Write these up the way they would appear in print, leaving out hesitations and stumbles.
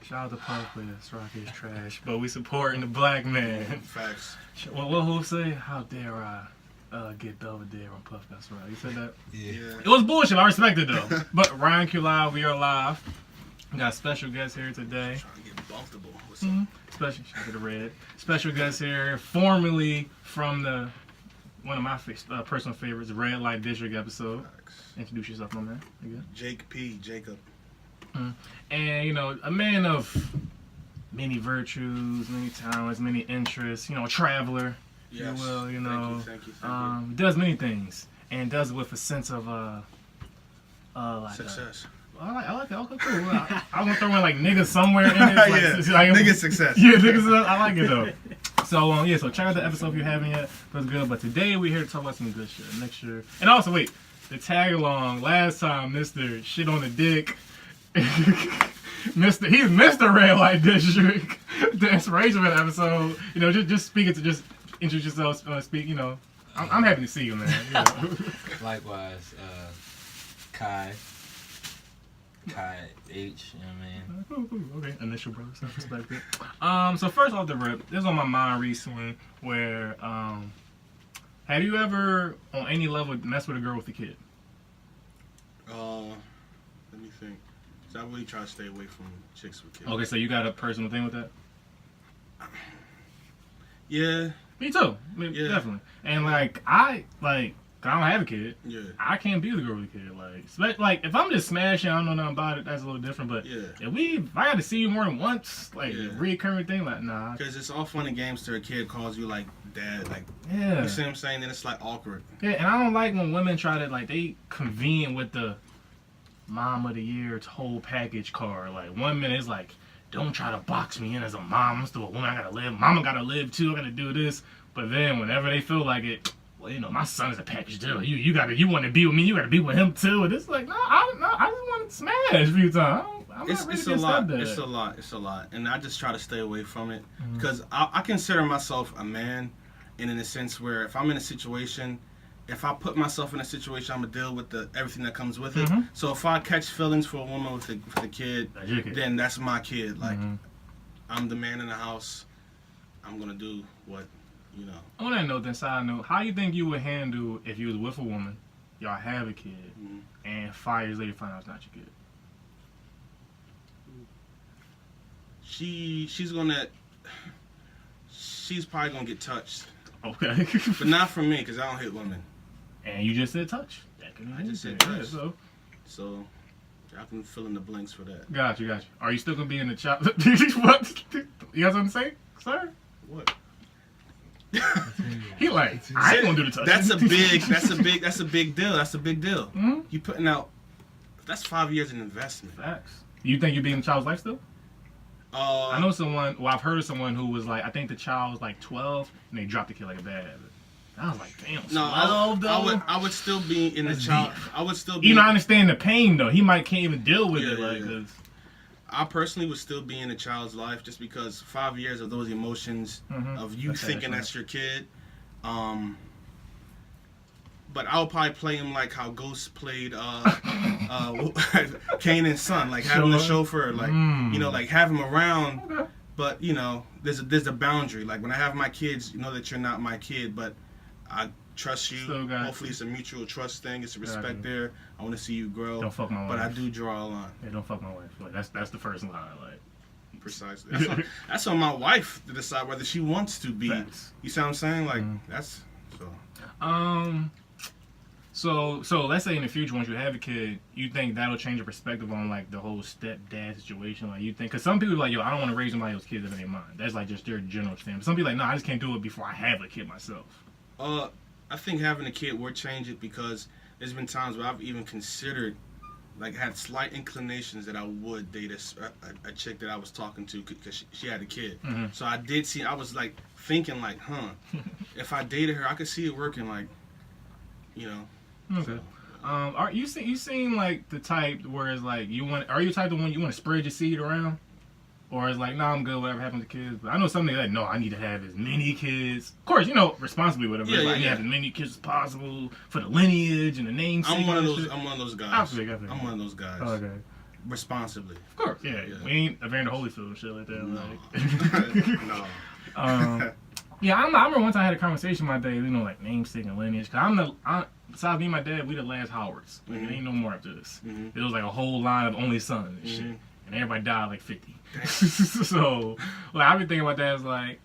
Shout out to Puff, but this rock is trash. But we supporting the black man. Facts. What Hov say? How dare I get Belvedere on Puff? That's right. He said that. Yeah. It was bullshit. I respect it though. But RightonQuelive, we are live. We got a special guest here today. Trying to get bumpable. What's up? Special, shout out to the red. Special guest here, formerly from one of my personal favorites, the Red Light District episode. Facts. Introduce yourself, my man. Again. Jacob. And, you know, a man of many virtues, many talents, many interests, you know, a traveler, Yes. if you will, you know. Thank you. Does many things and does it with a sense of, like Success. I like that. Okay, cool. I want to throw in like niggas somewhere in it. Like, Yeah. like, Nigga success. Yeah, niggas. I like it though. So so check out the episode if you haven't yet. That's good. But today we're here to talk about some good shit. Next year, and also wait, the tag along. Last time, Mr. Shit on the Dick. He's Mr. Red Light District. The inspiration for the episode. You know, just speaking to just introduce yourself. Speak. You know, I'm happy to see you, man. You know. Likewise, Kai H, you know what I mean? Cool. Okay, initial brother, self-respect it. So first off the rip, this is on my mind recently where, have you ever, on any level, messed with a girl with a kid? Let me think. So I really try to stay away from chicks with kids. Okay, so you got a personal thing with that? Yeah. Me too. Yeah. Definitely. And I don't have a kid. Yeah. I can't be with a girl with a kid. Like if I'm just smashing, I don't know nothing about it. That's a little different. But Yeah. if I got to see you more than once, like Yeah. a reoccurring thing, like nah. Because it's all fun and games till a kid calls you like dad, like Yeah. you see what I'm saying? Then it's like awkward. Yeah, and I don't like when women try to they convene with the mom of the year whole package card. Like 1 minute it's like, don't try to box me in as a mom. I'm still a woman. I gotta live. Mama gotta live too. I gotta do this. But then whenever they feel like it, well, you know, my son is a package deal. You want to be with me. You gotta be with him too. And it's like, no, I just want to smash a few times. I'm not really It's a lot. It's a lot. And I just try to stay away from it. Because I consider myself a man, and in a sense where if I'm in a situation, if I put myself in a situation, I'm going to deal with everything that comes with it. So if I catch feelings for a woman with a kid, then that's my kid. Like, I'm the man in the house. I'm going to do what, you know. On that note, then side note, how you think you would handle if you was with a woman, y'all have a kid, and 5 years later you find out it's not your kid? She's probably going to get touched. Okay. But not from me, because I don't hit women. And you just said touch. I just said touch. Yeah, So I can fill in the blanks for that. Got you. Are you still gonna be in the child? What? You got something to say, sir? What? He like, I ain't gonna do the touch. That's a big deal. That's a big deal. You putting out, that's 5 years in investment. Facts. You think you're being in the child's life still? I know someone. Well, I've heard of someone who was like, I think the child was like 12, and they dropped the kid like a bad habit. I was like, damn. No, 12 though. I would still be in the child. Deep. I would still be. You know, I understand the pain though. He might can't even deal with it Yeah, like yeah. this. I personally would still be in a child's life just because 5 years of those emotions of you thinking that's your kid. But I would probably play him like how Ghost played Kanan's son, like having a chauffeur, like you know, like have him around. Okay. But you know, there's a boundary. Like when I have my kids, you know that you're not my kid, but I trust you. Hopefully, it's a mutual trust thing. It's a respect there. I want to see you grow. Don't fuck my wife. But I do draw a line. Yeah, don't fuck my wife. Like that's the first line. Like precisely. That's on my wife to decide whether she wants to be. Facts. You see what I'm saying? Like that's so. So let's say in the future, once you have a kid, you think that'll change your perspective on like the whole stepdad situation? Like you think, because some people are like, yo, I don't want to raise somebody else's kids if it ain't mine. That's like just their general stand. Some people are like, no, I just can't do it before I have a kid myself. I think having a kid would change it because there's been times where I've even considered, like, had slight inclinations that I would date a chick that I was talking to because she had a kid. So I was like thinking like, if I dated her, I could see it working. Like, you know. Okay. Are you seem like the type where it's like are you the type of one you want to spread your seed around? Or it's like, nah, I'm good, whatever happens to kids. But I know some niggas like, no, I need to have as many kids. Of course, you know, responsibly, whatever. Yeah, I need to have as many kids as possible for the lineage and the namesake. I'm one of those guys. I feel. I'm one of those guys. Okay. responsibly. Of course, yeah. We ain't Evander Holyfield and shit like that. No. Like. No. Yeah, I remember once I had a conversation with my dad, like namesake and lineage. Cause besides me and my dad, we the last Howards. Like, there ain't no more after this. It was like a whole line of only sons and shit. And everybody died like 50. So, like, I be thinking about that as like,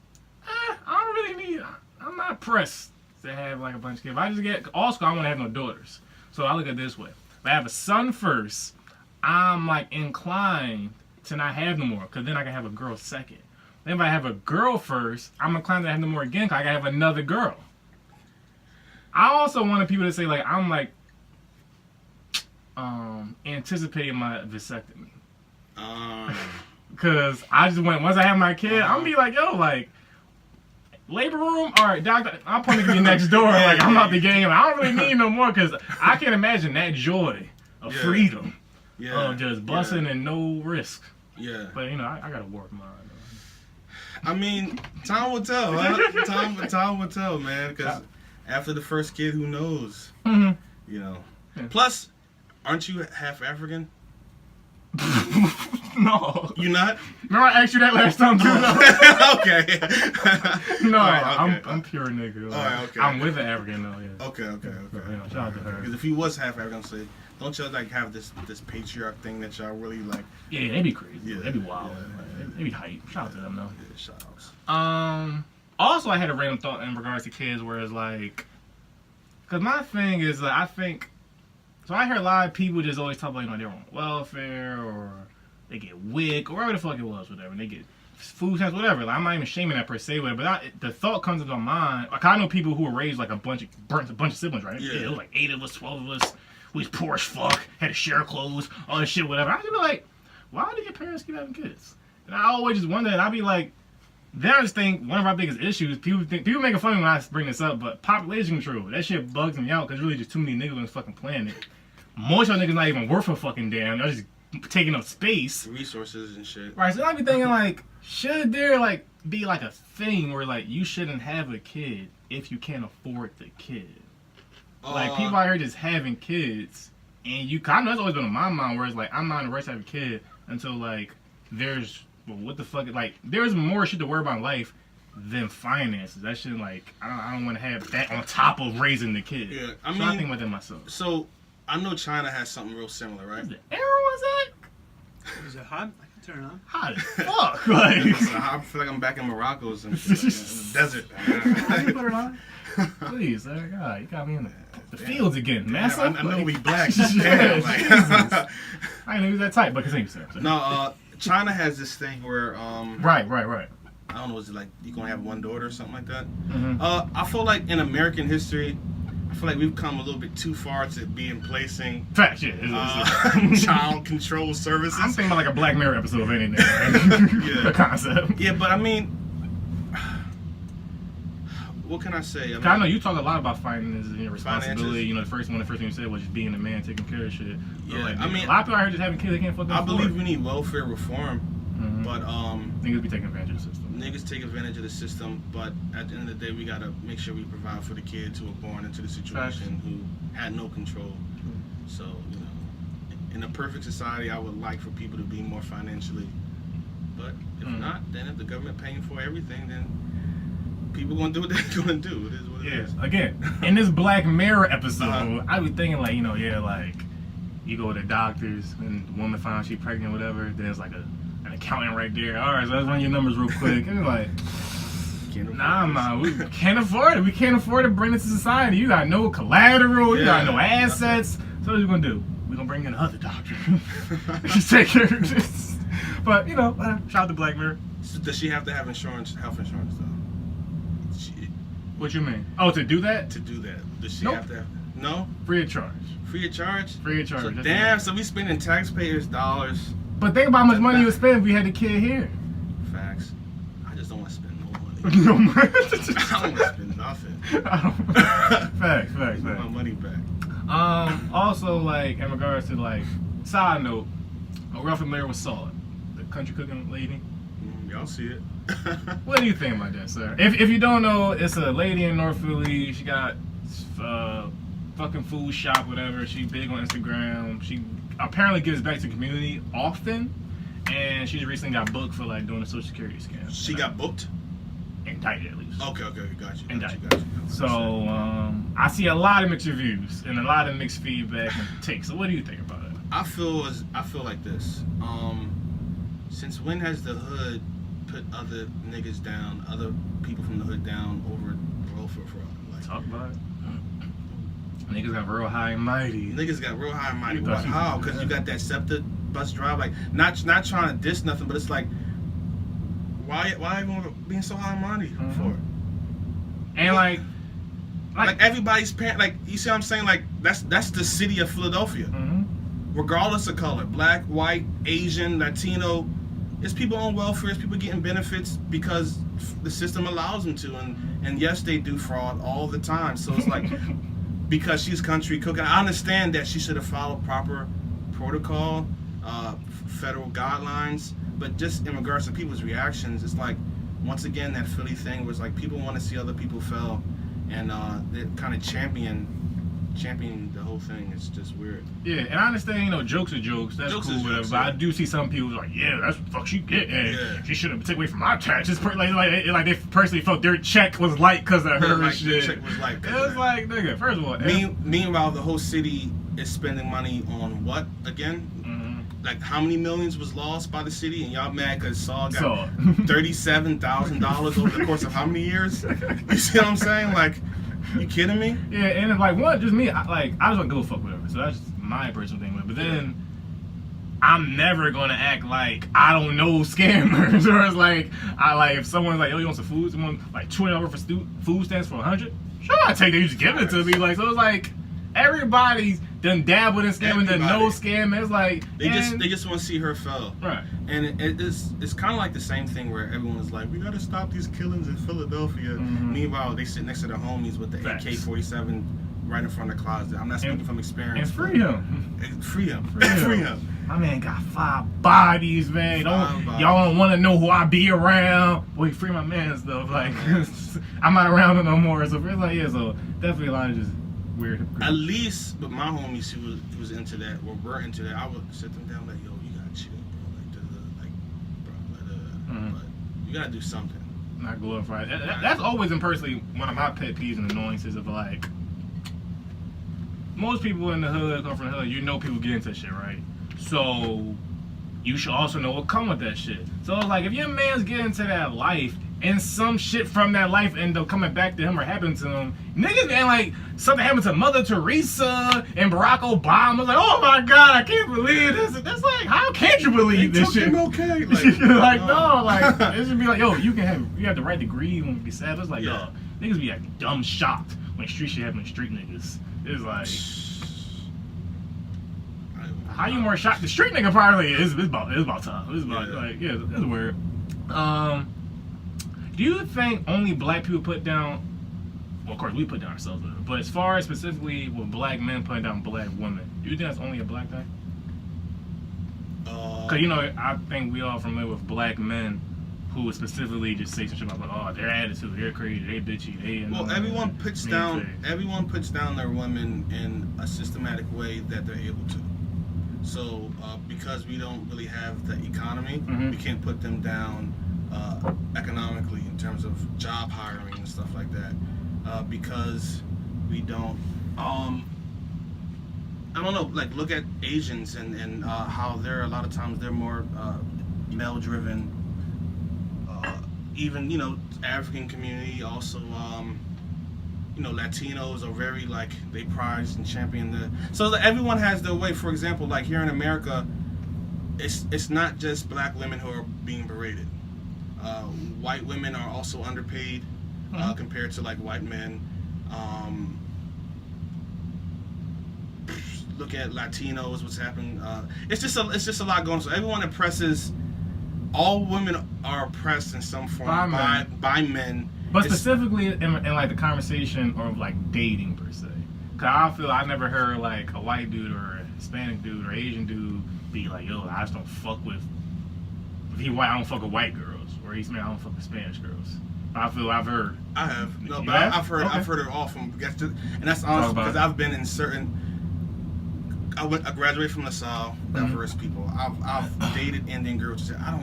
I don't really need, I'm not pressed to have like a bunch of kids. If I just get, also I don't want to have no daughters. So I look at it this way. If I have a son first, I'm like inclined to not have no more. Cause then I can have a girl second. Then if I have a girl first, I'm inclined to have no more again because I gotta have another girl. I also wanted people to say like I'm like anticipating my vasectomy. Because I just went, once I have my kid, I'm gonna be like, yo, like, labor room? Alright, doctor, I'm pointing to you next door. Like, I'm out the game. I don't really need no more because I can't imagine that joy of freedom. Of just busting and no risk. Yeah. But, I gotta work mine. I mean, time will tell. Huh? Time will tell, man. Because after the first kid, who knows? Yeah. Plus, aren't you half African? No. You not? Remember I asked you that last time too? Okay. No, right, I'm pure nigga. Like, Alright, okay. I'm with an African though, yeah. Okay. Shout out to her. Because if he was half African, I'm say, don't y'all like have this patriarch thing that y'all really like? Yeah, they be crazy. Yeah, they be wild. yeah. They be hype. Shout out to them though. Yeah, shout outs. Also, I had a random thought in regards to kids, where it's like, because my thing is that I think, so I hear a lot of people just always talk about they're on welfare or they get WIC or whatever the fuck it was, whatever. And they get food stamps, whatever. Like, I'm not even shaming that per se, whatever. But the thought comes into my mind. Like, I know people who were raised like burnt a bunch of siblings, right? Yeah. It was like 8 of us, 12 of us. We was poor as fuck, had to share clothes, all this shit, whatever. I just be like, why do your parents keep having kids? And I always just wonder, and I be like, I just think one of our biggest issues, people making fun of me when I bring this up, but population control, that shit bugs me out because really just too many niggas on this fucking planet. Most of y'all niggas not even worth a fucking damn. Y'all just taking up space. Resources and shit. Right, so I be thinking like, should there like be like a thing where like you shouldn't have a kid if you can't afford the kid? Like people out here just having kids, and I know that's always been on my mind where it's like I'm not in a rush to have a kid until like there's what the fuck, like there's more shit to worry about in life than finances. That shit, like I don't want to have that on top of raising the kid. Yeah, I think about that myself. So I know China has something real similar, right? Is the arrow is that? Is it hot? I can turn it on. Hot as fuck. Like, I feel like I'm back in Morocco or some shit, like in the desert. I can put it on. Please, sir. God, you got me in the fields again, man. I know we black. Yeah, Damn, like, I didn't know he was that tight, but continue, sir. No, China has this thing where Right. I don't know, is it like you gonna have one daughter or something like that? Mm-hmm. I feel like in American history, I feel like we've come a little bit too far to be in placing Fact, yeah. child control services. I'm thinking about like a Black Mirror episode of anything. Right? The concept. Yeah, but I mean, what can I say? I know you talk a lot about finances and your responsibility. Finances. The first thing you said was just being a man, taking care of shit. So Yeah, like, I mean, a lot of people out here just having kids they can't fucking I afford. believe we need welfare reform, but niggas be taking advantage of the system. niggas take advantage of the system. But at the end of the day, we gotta make sure we provide for the kids who were born into the situation who had no control. So in a perfect society, I would like for people to be more financially. But if not, then if the government paying for everything, then people gonna do what they're gonna do. It is what it is. Again, in this Black Mirror episode, I be thinking like, like you go to the doctors and the woman finds she's pregnant, whatever. There's like an accountant right there. All right, so let's run your numbers real quick. And it's like, nah, we can't afford it. We can't afford to bring this to society. You got no collateral. You got no assets. So what are you gonna do? We're gonna bring in another doctor. Just take care of this. But shout out to Black Mirror. So does she have to have health insurance though? What you mean? Oh, to do that? To do that, does she Nope. have to have? No, Free of charge. free of charge. Free of charge. So That's damn, it. so we spending taxpayers' dollars. But think about how much money you would spend if we had the kid here. Facts. I just don't want to spend no money. No money. I don't want to spend nothing. Facts. I want my money back. Also, like in regards to like side note, we're all familiar with Saw, the country cooking lady. Y'all see it. What do you think about that, sir? If you don't know, it's a lady in North Philly. She got fucking food shop, whatever. She big on Instagram. She apparently gives back to the community often, and she recently got booked for like doing a social security scam. She got booked? Indicted at least. Okay, got you. Indicted. So I see a lot of mixed reviews and a lot of mixed feedback and takes. So what do you think about it? I feel like this. Since when has the hood put other niggas down, other people from the hood down over welfare fraud? Like, Talk about it. Niggas got real high and mighty. Niggas got real high and mighty. You thought you How? was- Because you got that SEPTA bus drive. Like, not trying to diss nothing, but it's like, why everyone being so high and mighty for? And like everybody's parent. Like, you see what I'm saying? Like, that's the city of Philadelphia. Regardless of color, black, white, Asian, Latino, it's people on welfare, it's people getting benefits because the system allows them to, and yes, they do fraud all the time. So it's like, because she's country cooking, I understand that she should have followed proper protocol, federal guidelines, but just in regards to people's reactions, it's like, once again, that Philly thing was like, people want to see other people fail, and they kind of champion the whole thing. It's just weird. Yeah, and I understand, jokes are jokes. That's Jokes cool, is whatever. jokes, But I yeah. do see some people like, yeah, that's what the fuck she get. Yeah. She should have taken away from my taxes. Like they personally felt their check was light because of her Like, shit. the check was light 'cause It of was that. like, nigga, first of all, Meanwhile, the whole city is spending money on what again? Like, how many millions was lost by the city, and y'all mad because Saul got $37,000 over the course of how many years? You see what I'm saying? Like, you kidding me? Yeah, and it's like, one, just me, I just want to go fuck with her. So that's just my personal thing with it. But then, I'm never going to act like I don't know scammers. Or it's like, if someone's like, yo, you want some food? Someone, like, $20 for food stamps for $100? Sure, I take that. You just give it to me. Like, so it's like, everybody's done dabbled in scamming, done no scamming. It's like, They just want to see her fail. Right. And it's kind of like the same thing where everyone's like, we got to stop these killings in Philadelphia. Meanwhile, they sit next to their homies with the Facts. AK-47 right in front of the closet. I'm not speaking from experience. And free him. Free him. Free him. My man got 5 bodies, man. Bodies. Y'all don't want to know who I be around. Wait, free my man stuff. Like, I'm not around him no more. So it's like, yeah, so definitely a lot of just weird. At least, but my homies who was into that, or were into that, I would sit them down like, yo, you gotta chill, bro. But you gotta do something. Not glorified. That's always in personally one of my pet peeves and annoyances of like, most people in the hood, come from the hood, people get into that shit, right? So you should also know what come with that shit. So it's like, if your man's getting into that life and some shit from that life end up coming back to him or happening to him, niggas man, like something happened to Mother Teresa and Barack Obama. Like, oh my God, I can't believe this. That's like, how can't you believe this shit? Okay. Like, no, like it should be like, yo, you have the right to grieve and be sad. It's like, yo, niggas be like dumb shocked when street shit happen to street niggas. It's like, how you more shocked? The street nigga probably is. It's about time. It's about it's weird. Do you think only black people put down? Well, of course we put down ourselves, but as far as specifically with black men putting down black women, do you think that's only a black thing? Because I think we all familiar with black men who would specifically just say some shit about, oh, their attitude, they're crazy, they bitchy, Well, everyone puts down their women in a systematic way that they're able to. So because we don't really have the economy, we can't put them down economically in terms of job hiring and stuff like that. Because we don't, I don't know, like look at Asians and how they're a lot of times they're more male driven. Even African community also. Latinos are very like they prize and champion so everyone has their way. For example, like here in America, it's not just black women who are being berated. White women are also underpaid compared to like white men. Look at Latinos, what's happening. It's just a lot going on. So everyone oppresses. All women are oppressed in some form by men. But specifically in like the conversation or like dating per se. Cause I feel I never heard like a white dude or a Hispanic dude or Asian dude be like, yo, I just don't fuck with, if he white, I don't fuck with white girls, or he's man, I don't fuck with Spanish girls. I feel I've heard. I have. No, You but have? I've heard Okay. I've heard it all from, and that's honestly because I've been in certain I graduated from LaSalle, diverse people. I've dated Indian girls. I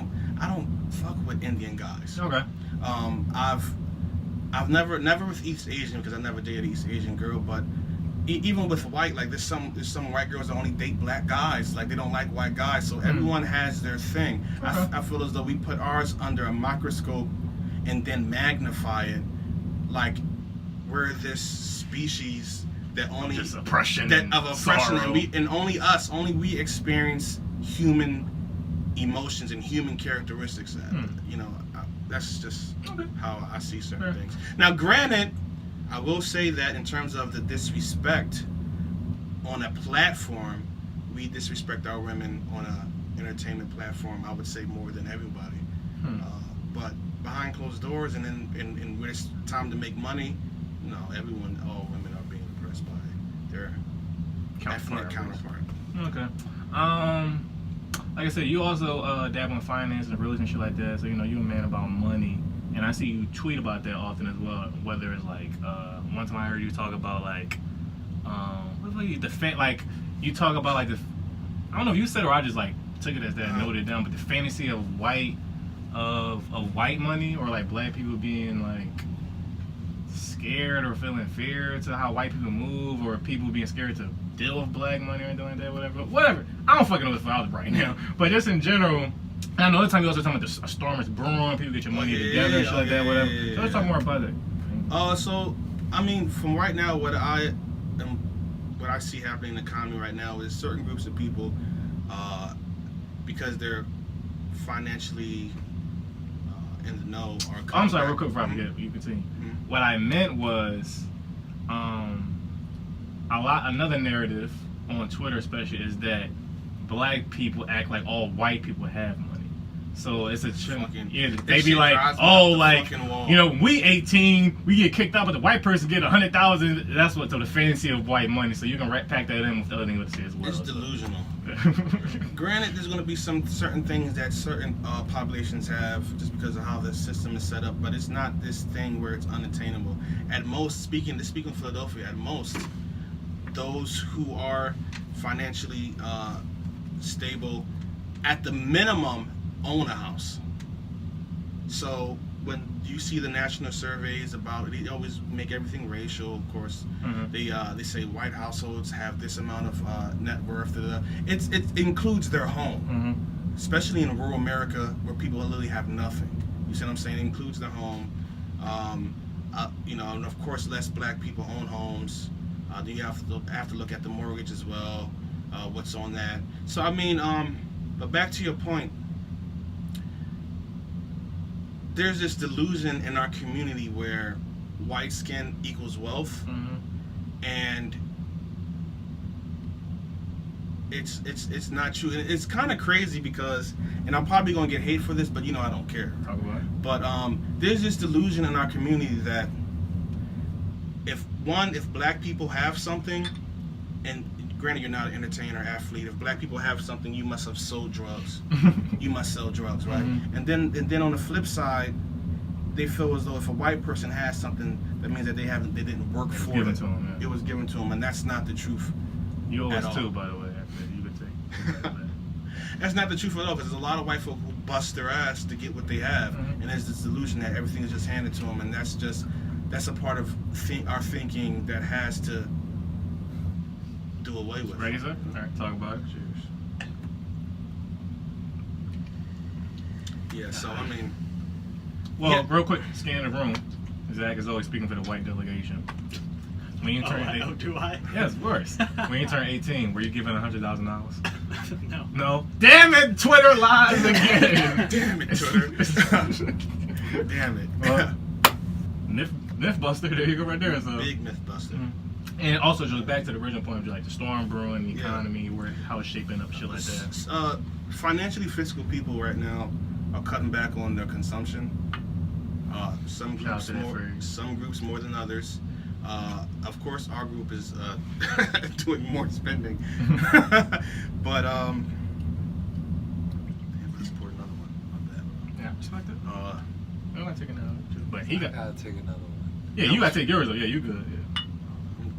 don't fuck with Indian guys. Okay. I've never with East Asian because I never dated East Asian girl, but even with white, like there's some white girls that only date black guys, like they don't like white guys. So everyone has their thing. Okay. I feel as though we put ours under a microscope and then magnify it, like we're this species that only Just oppression that and of oppression, sorrow. and only we experience human emotions and human characteristics. You know, that's just how I see certain things. Now, granted, I will say that in terms of the disrespect on a platform, we disrespect our women on a entertainment platform. I would say more than everybody. But behind closed doors, and then when it's time to make money, no, all women are being oppressed by their ethnic counterpart. Okay. Like I said, you also dabble in finance and religion and shit like that. So you know you're a man about money, and I see you tweet about that often as well. Whether it's like one time I heard you talk about like what was it, like you talk about like I don't know if you said it or I just like took it as that, noted it down, but the fantasy of white money, or like black people being like scared or feeling fear to how white people move, or people being scared to deal with black money or anything like that, whatever. I don't fucking know what's out right now, but just in general, I know the time you also talking about a storm is brewing, people get your money together and shit like that, whatever. So let's talk more about that. So I mean, from right now, what I see happening in the economy right now is certain groups of people, because they're financially in the know, are. I'm sorry, real quick before I forget. You continue. What I meant was, another narrative on Twitter, especially, is that black people act like all white people have money. So it's a they be like, oh, like, you know, we 18, we get kicked out, but the white person get 100,000. That's what, so the fantasy of white money. So you can pack that in with the other thing with as well. It's delusional. Granted, there's going to be some certain things that certain populations have just because of how the system is set up, but it's not this thing where it's unattainable. At most, speaking of Philadelphia, at most, those who are financially stable, at the minimum, own a house. So when you see the national surveys about it, they always make everything racial, of course. They say white households have this amount of net worth. It includes their home, especially in rural America where people literally have nothing. You see what I'm saying? It includes their home. You know, and of course, less black people own homes. Then you have to look at the mortgage as well. What's on that? So I mean, but back to your point. There's this delusion in our community where white skin equals wealth, and it's not true. And it's kind of crazy because, and I'm probably gonna get hate for this, but you know I don't care. Talk about it. But there's this delusion in our community that if black people have something, and granted you're not an entertainer, athlete, if black people have something, you must have sold drugs. You must sell drugs, right? And then on the flip side, they feel as though if a white person has something, that means that they didn't work for it. It was given to them, and that's not the truth. You always too, by the way. You could take. That's not the truth at all, because there's a lot of white folk who bust their ass to get what they have, and there's this delusion that everything is just handed to them, and that's a part of our thinking that has to do away with. Ready, sir? All right, talk about it. Cheers. Yeah, so I mean. Well, real quick, scan the room. Zach is always speaking for the white delegation. When you turn 18, do I? Yes, of course. When you turn 18, were you given $100,000? No. No. Damn it! Twitter lies again. Damn it, Twitter. Damn it. Well, myth buster. There you go, right there. So. Big myth buster. And also, just back to the original point of like the storm brewing, the economy, how it's shaping up, shit like that. Financially fiscal people right now are cutting back on their consumption. Some groups more than others. Of course, our group is doing more spending. But let's pour another one. Not bad. Yeah, respect it. I'm gonna take another one too. But I gotta take another one. Yeah, you gotta take yours though. Yeah, you good. Yeah.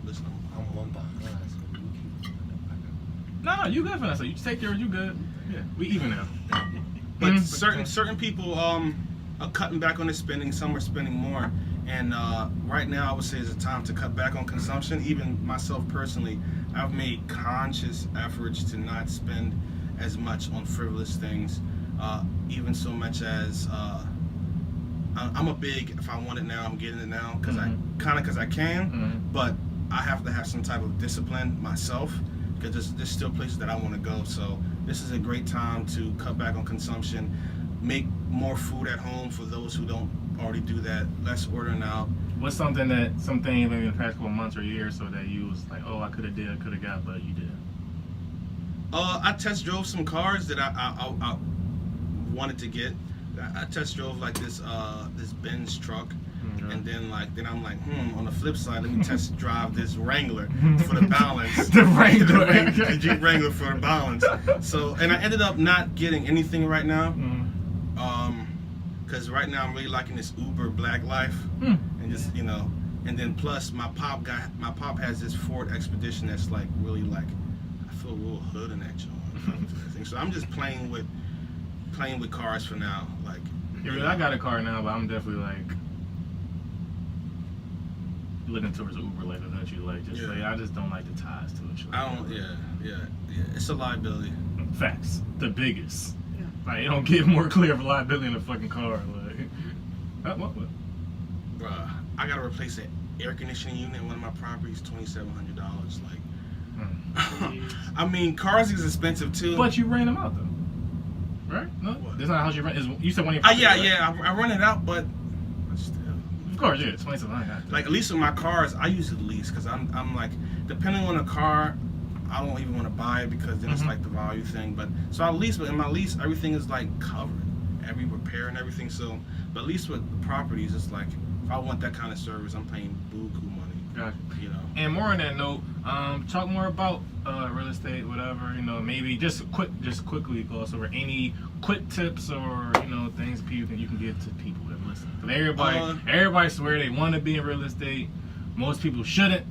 Listen, I'm one behind, so you keep going up. No, you good for that. So you just take yours. You good. Yeah, we even now. But certain people are cutting back on their spending. Some are spending more. And right now, I would say is a time to cut back on consumption. Even myself personally, I've made conscious efforts to not spend as much on frivolous things. Even so much as I'm a big, if I want it now, I'm getting it now, because I can. But I have to have some type of discipline myself, because there's still places that I want to go. So this is a great time to cut back on consumption, make more food at home for those who don't already do that, less ordering out. What's something maybe in the past couple months or years so that you was like, oh, I could have got, but you didn't? I test drove some cars that I wanted to get. I test drove like this Benz truck, and then I'm like, on the flip side, let me test drive this Wrangler for the balance. The Wrangler, the Jeep Wrangler for the balance. So, and I ended up not getting anything right now, because right now I'm really liking this Uber Black life, and just and then plus my pop has this Ford Expedition that's like really like, I feel a little hood in that joint. So I'm just playing with cars for now. Like, yeah, I got a car now, but I'm definitely like looking towards Uber later, don't you? Like, just like, I just don't like the ties to it. I don't. Yeah. It's a liability. Facts, the biggest. Yeah. Like, it don't get more clear of liability in a fucking car. Like, what? Bruh, I gotta replace an air conditioning unit in one of my properties, $2,700. Like, I mean, cars is expensive too. But you rent them out though, right? No, what? That's not how you rent. You said one of your properties, right? Yeah. I rent it out, but still. Of course, yeah, $2,700. Like, at least with my cars, I use it lease, because I'm like, depending on the car, I don't even want to buy it, because then it's like the value thing. But so I lease, but in my lease, everything is like covered, every repair and everything. So, but at least with properties, it's like, if I want that kind of service, I'm paying buku money. Gotcha. And more on that note, talk more about real estate, whatever. Maybe just quickly gloss over any quick tips or things you can give to people that listen. Cause everybody swear they want to be in real estate. Most people shouldn't.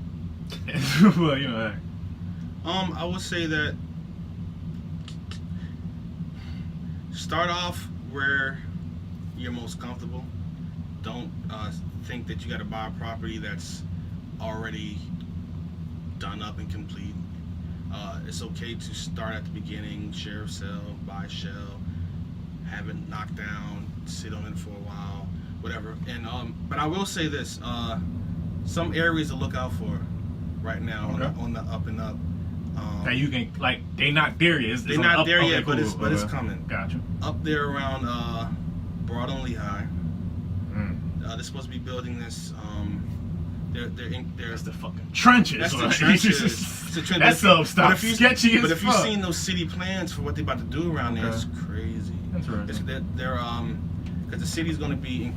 But hey. I would say that start off where you're most comfortable. Don't think that you got to buy a property that's already done up and complete. It's okay to start at the beginning, share of sale, buy shell, have it knocked down, sit on it for a while, whatever. And but I will say this: some areas to look out for right now on the up and up. That you can they not there yet. They're not there yet, but it's coming. Gotcha. Up there around Broad and Lehigh. They're supposed to be building this. There's the fucking trenches. That's the trenches. That stuff sketchy as fuck. But if you've seen those city plans for what they're about to do around there, it's crazy. Interesting. They're because the city's going to be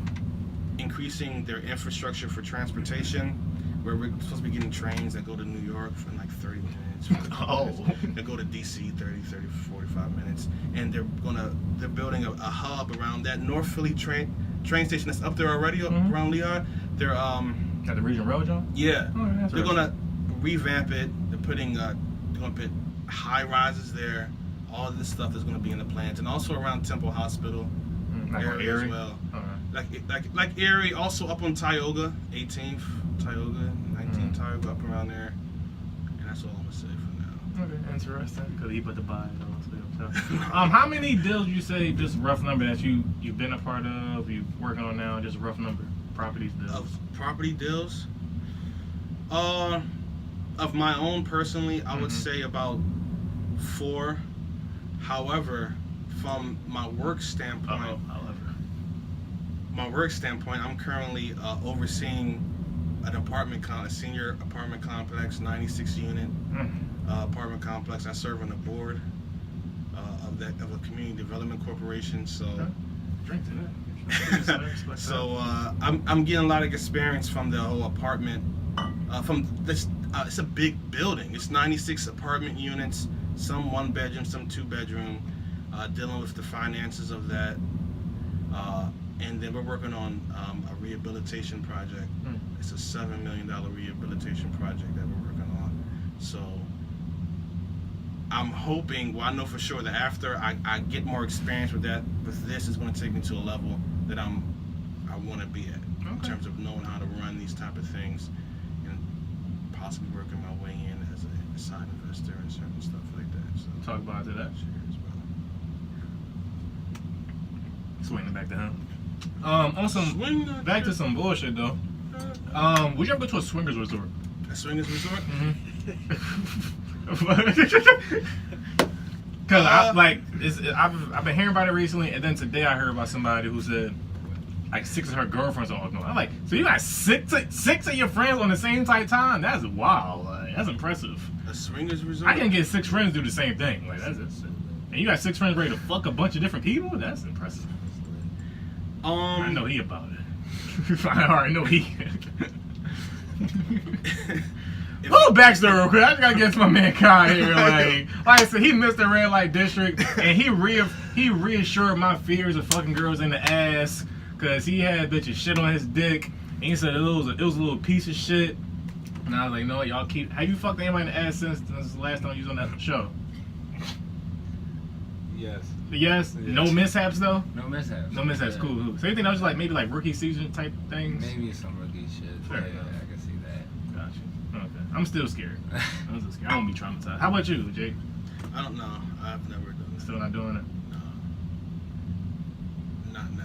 increasing their infrastructure for transportation, where we're supposed to be getting trains that go to New York for like 30 minutes. They go to DC 30, 45 minutes, and they're building a hub around that North Philly train station that's up there already around Lehigh. They're at the Regional Road, John? Yeah. They're gonna revamp it. They're gonna put high rises there. All of this stuff is gonna be in the plans, and also around Temple Hospital area as well. Like Erie, also up on Tioga, 18th Tioga, 19th Tioga, up around there. And that's all I'm gonna say for now. Okay, interesting. Because he put the buy it all. How many deals you say, just rough number, that you've been a part of, you working on now, just a rough number? Property deals. Of property deals? Of my own personally, I would say about 4. However, from my work standpoint, I'm currently overseeing a senior apartment complex, 96 unit apartment complex. I serve on the board of a community development corporation. So. Drink to that. So I'm getting a lot of experience from the whole apartment. From this, it's a big building. It's 96 apartment units, some 1 bedroom, some 2 bedroom. Dealing with the finances of that, and then we're working on a rehabilitation project. It's a $7 million rehabilitation project that we're working on. So I'm hoping, well, I know for sure that after I get more experience with this is going to take me to a level that I want to be at in terms of knowing how to run these type of things and possibly working my way in as a side investor and certain stuff like that. So Talk about it to that. cheers, Swinging back to him. On some back to some bullshit though. Would you ever go to a swingers resort? A swingers resort? Cause I've been hearing about it recently, and then today I heard about somebody who said like 6 of her girlfriends are all going. I'm like, so you got six of your friends on the same type time? That's wild. Like, that's impressive. A swingers resort? I can get 6 friends to do the same thing. Like and you got 6 friends ready to fuck a bunch of different people? That's impressive. I know he about it. I already know he. Little backstory real quick. I just gotta get to my man Kanye here. Like I said, he missed the red light district, and he reassured my fears of fucking girls in the ass, cause he had bitches shit on his dick, and he said it was a little piece of shit. And I was like, no, y'all keep. Have you fucked anybody in the ass since the last time you was on that show? Yes. Yes. No mishaps though. No mishaps. No mishaps. Yeah. Cool. So you think that was like maybe like rookie season type things? Maybe some rookie shit. Fair Yeah, enough. I can see that. Gotcha. Okay. I'm still scared. I won't be traumatized. How about you, Jake? I don't know. I've never done that. Still not doing it? No. Not now,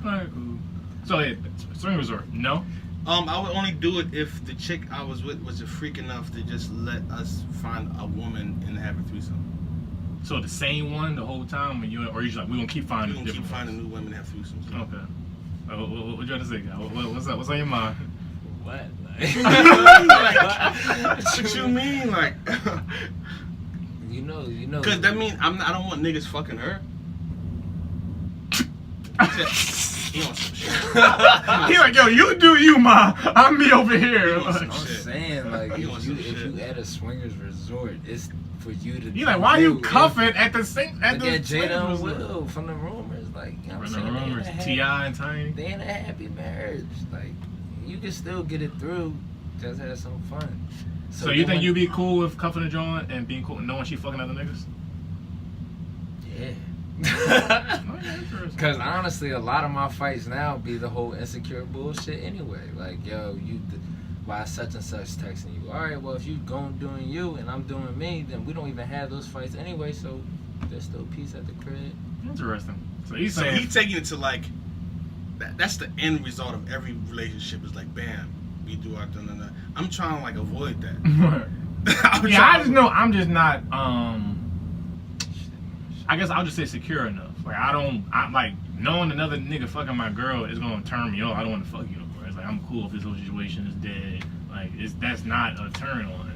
no. Alright, cool. So, yeah, swing resort, no? I would only do it if the chick I was with was a freak enough to just let us find a woman and have a threesome. So the same one the whole time, or you just like, we're going to keep We finding gonna keep different finding ones? new women and have threesomes. Okay. What you trying to say, guy? What's up? What's on your mind? What? What you mean, like? You know. Cause that means I don't want niggas fucking her. He on some shit. He like, yo, you do you, ma. I'm me over here. He on some I'm shit. saying, like, You want if some you shit. at a swingers resort, it's for you to. You like, why you do cuffing it. at the same at Look the at Jada and swingers resort? Will from the rumors, like, you know what I'm From the saying? rumors, T.I. and Tiny. They in a happy marriage, like, you can still get it through. Just have some fun. So you think you'd be cool with cuffing a joint and being cool, knowing she fucking other niggas? Yeah. Oh, yeah, interesting. Because honestly, a lot of my fights now be the whole insecure bullshit anyway. Like, yo, why such and such texting you? All right, well, if you going doing you and I'm doing me, then we don't even have those fights anyway. So there's still peace at the crib. Interesting. So he's So saying he taking it to like that's the end result of every relationship is like, bam, we do our dun. I'm trying to like avoid that. yeah, I just know I'm just not I guess I'll just say secure enough. Like I'm like knowing another nigga fucking my girl is gonna turn me off. I don't want to fuck you no more. It's like I'm cool if this whole situation is dead. Like that's not a turn on.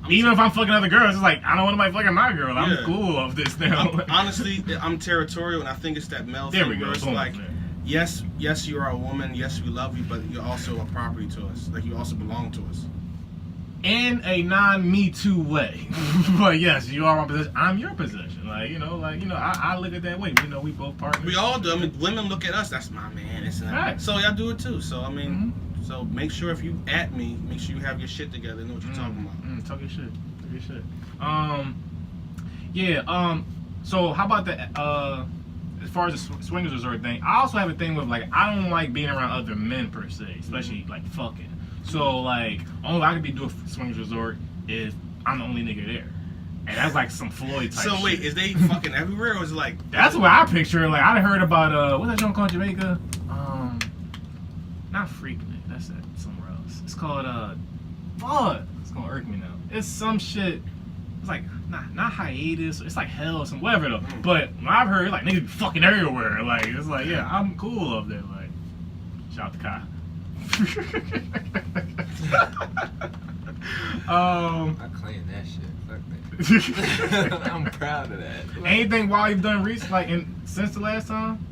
Even if I'm fucking other girls, it's like I don't want nobody fucking my girl. I'm Yeah. cool off this now. Honestly, I'm territorial, and I think it's that male There thing we go. where it's Boom, like, man. yes, you are a woman. Yes, we love you, but you're also a property to us. Like you also belong to us. In a non-Me Too way. But yes, you are my possession. I'm your possession. I look at it that way. You know, we both partners. We all do. I mean, women look at us. That's my man. It's Right. So y'all do it too. So I mean, Mm-hmm. so make sure if you at me, make sure you have your shit together. And know what you're talking about. Talk your shit. So how about the as far as the swingers resort thing? I also have a thing with like I don't like being around other men per se, especially like fucking. So like only I could be doing swingers resort if I'm the only nigga there, and that's like some Floyd type. So wait, shit. is they fucking everywhere or is it like? That's what I picture. Like I heard about what's that joint called Jamaica? Not Freaknik. That's it. Somewhere else. It's called fuck. It's gonna irk me now. It's some shit. It's like not hiatus. It's like hell, some whatever though. But when I've heard like niggas be fucking everywhere. Like it's like yeah, I'm cool up there. Like shout out to Kai. I claim that shit. Fuck that. I'm proud of that. Anything while you've done research like since the last time?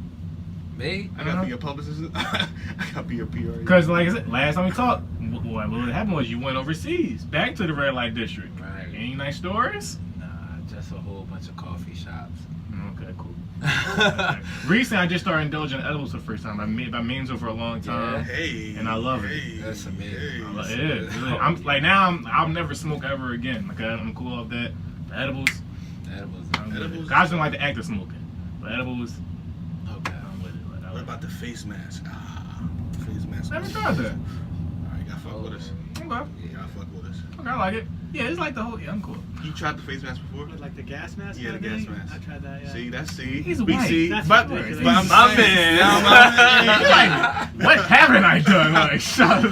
Me? I gotta be a publicist. I gotta be a PR. Because like I said, last time we talked, what happened was you went overseas, back to the red light district. Right. Any nice stories? Nah, just a whole bunch of coffee shops. Okay, cool. Recently, I just started indulging in edibles for the first time. I've been so for a long time. Hey. And I love it. Hey, That's amazing. hey. It is. Really. I'm like now. I'll never smoke ever again. Like I'm cool off that. The edibles. Edibles. I'm with it. Edibles 'Cause I just don't like the act of smoking. But edibles, Okay. I'm with it. Like, I What about the face mask? Face mask. Never tried that. Alright, you gotta fuck with us. Okay. You gotta fuck with us. Okay, I like it. Yeah, it's like the whole. Yeah, I'm cool. You tried the face mask before? With, like the gas mask? Yeah, kind the of gas thing? mask. I tried that, yeah. See, He's we white. see, That's but ridiculous. I'm My saying- man. Yeah, my man. What haven't I done? Like, shut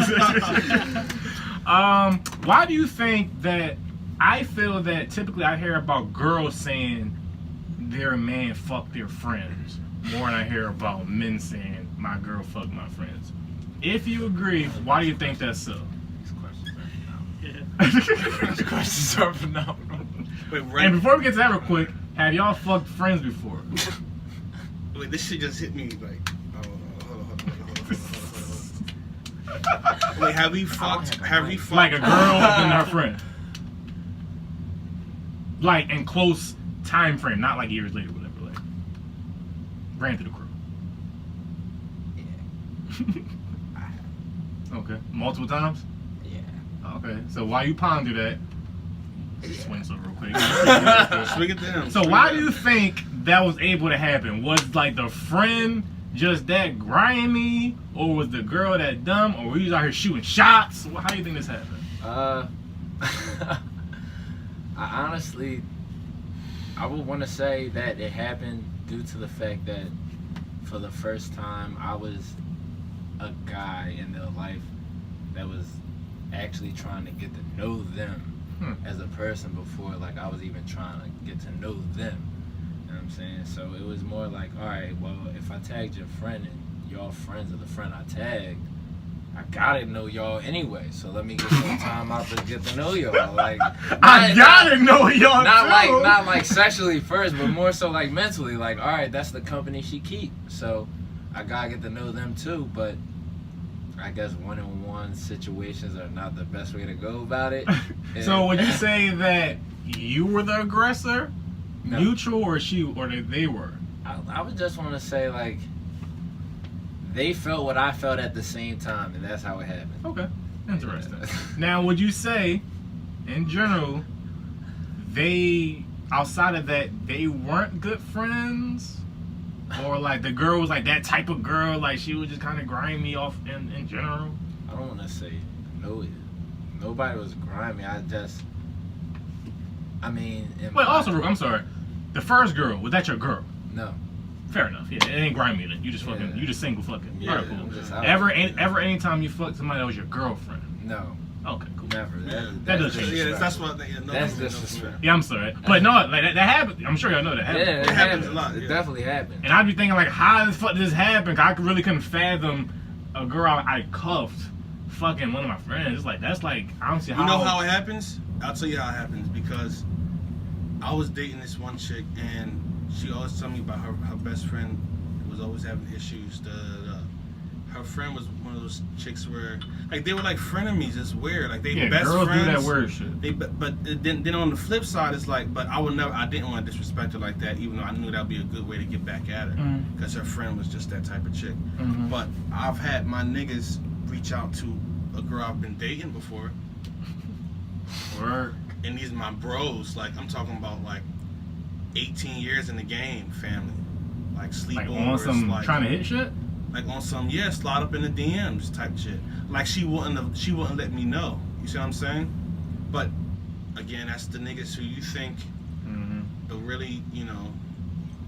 up. Why do you think that? I feel that typically I hear about girls saying their man fucked their friends more than I hear about men saying my girl fucked my friends. If you agree, why do you think that's so? These questions are phenomenal. Wait, And right? before we get to that real quick, have y'all fucked friends before? Wait, this shit just hit me like. Hold on. Wait, have we fucked? Have we fucked? Like a girl and her friend. Like in close time frame, not like years later, whatever. Like ran through the crew. Okay, multiple times. Yeah. Okay, so while you ponder that, swing so real quick. Swing it down. So why do you think that was able to happen? Was like the friend just that grimy, or was the girl that dumb, or were you out here shooting shots? How do you think this happened? I honestly, I would want to say that it happened due to the fact that for the first time I was a guy in their life that was actually trying to get to know them as a person before like I was even trying to get to know them. You know what I'm saying? So it was more like, alright, well, if I tagged your friend and y'all friends of the friend I tagged, I gotta know y'all anyway, so let me get some time out to get to know y'all. Like, I gotta know y'all too. not like sexually first, but more so like mentally. Like, all right, that's the company she keep, so I gotta get to know them too. But I guess one-on-one situations are not the best way to go about it. So would you say that you were the aggressor, No. neutral, or they were? I would just want to say like they felt what I felt at the same time, and that's how it happened. Okay, interesting. Yeah. Now, would you say, in general, they outside of that they weren't good friends, or like the girl was like that type of girl, like she was just kind of grimy off in general? I don't want to say no. Nobody was grimy. I mean. Wait, also, I'm sorry. The first girl, was that your girl? No. Fair enough. Yeah, it ain't grimy then. You just fucking, Yeah. you just single fucking. Yeah, Alright, cool. I'm just out. Ever anytime you fucked somebody that was your girlfriend? No. Okay, cool. Never. That That's does change. Yeah, that's what. Yeah, no, That's no, no, disrespect. Yeah, I'm sorry, but no, like that happened. I'm sure y'all know that happened. Yeah, It happens a lot, It yeah. definitely happened. And I'd be thinking like, how the fuck did this happen? 'Cause I really couldn't fathom a girl I cuffed fucking one of my friends. It's like that's like I don't see how. You know how it happens? I'll tell you how it happens because I was dating this one chick and she always told me about her best friend who was always having issues. Her friend was one of those chicks where like they were like frenemies. It's weird. Like they yeah, best girls friends. do that weird shit. But then on the flip side, it's like, but I didn't want to disrespect her like that, even though I knew that would be a good way to get back at her, because her friend was just that type of chick. Mhm. But I've had my niggas reach out to a girl I've been dating before, Word. and these are my bros. Like I'm talking about like 18 years in the game, family, like Like sleepovers, on some like trying to hit shit. like on some slide up in the DMs type shit. Like she wouldn't let me know. You see what I'm saying? But again, that's the niggas who you think they'll really,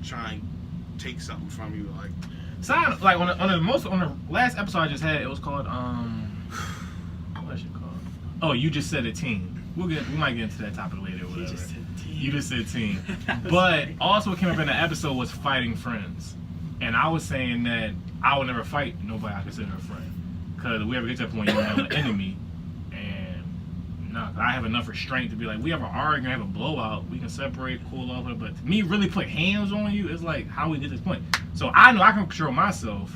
try and take something from you. Like Sound like on the last episode I just had, it was called what is it called? Oh, you just said a teen. We might get into that topic later. Or He whatever. just said teen. You just said teen. But also what came up in the episode was fighting friends. And I was saying that I would never fight nobody I consider a friend. Because we ever get to that point, you have an enemy. And no, I have enough restraint to be like, we ever argue, have a blowout, we can separate, cool off. But to me, really put hands on you is like how we get to this point. So I know I can control myself.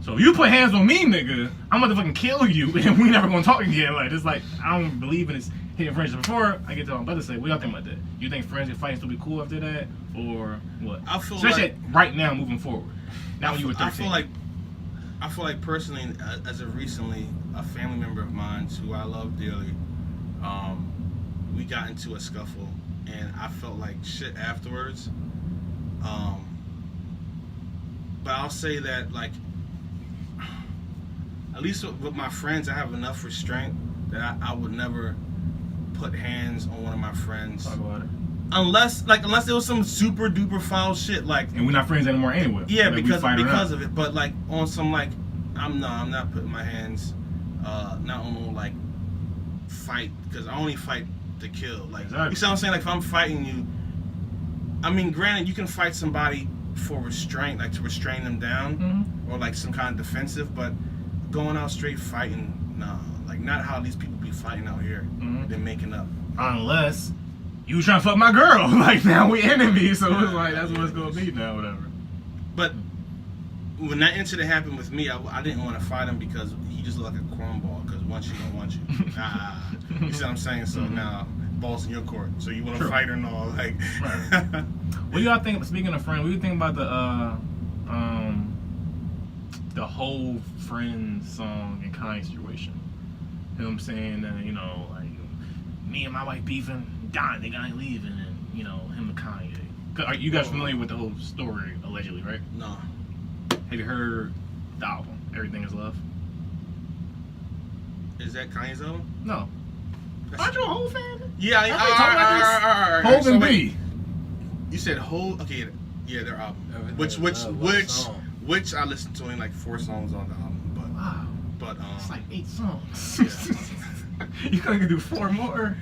So if you put hands on me, nigga, I'm gonna fucking kill you, and we never gonna talk again. Like it's like I don't believe in this hitting friendship. Before I get to what I'm about to say, what y'all think about that? You think friends and fighting still be cool after that, or what? I feel Especially like right now, moving forward. Now when you were 13. I feel like personally, as of recently, a family member of mine who I love dearly, we got into a scuffle, and I felt like shit afterwards. But I'll say that, like, at least with my friends, I have enough restraint that I would never put hands on one of my friends. Talk about it. Unless there was some super duper foul shit, like. And we're not friends anymore anyway. Yeah, like, because of it. But like on some like, I'm not putting my hands, not on no like fight, because I only fight to kill. Like, exactly. You see what I'm saying? Like, if I'm fighting you, I mean, granted, you can fight somebody for restraint, like to restrain them down, or like some kind of defensive, but going out straight fighting, nah, like not how these people be fighting out here. They're making up. Unless you trying to fuck my girl, like now we enemies, so it's like that's what it's gonna be now, whatever. But when that incident happened with me, I didn't want to fight him because he just looked like a cornball. Because once you don't want you, you see what I'm saying? So now ball's in your court. So you want to fight or no? Like, right. What do y'all think? Speaking of friends, what do you think about the whole Friends song and Kanye situation? Him saying that, you know, like, me and my wife beefing, dying, nigga, I ain't leaving, and, you know, him and Kanye. Are you guys familiar with the whole story, allegedly, right? No. Have you heard the album, Everything Is Love? Is that Kanye's album? No. Aren't you a whole fan? Yeah, All right. Hov and B. You said whole? Okay, yeah, their album. Which I listened to in like 4 songs on the album, but wow. But it's like 8 songs. Yeah. You couldn't do 4 more?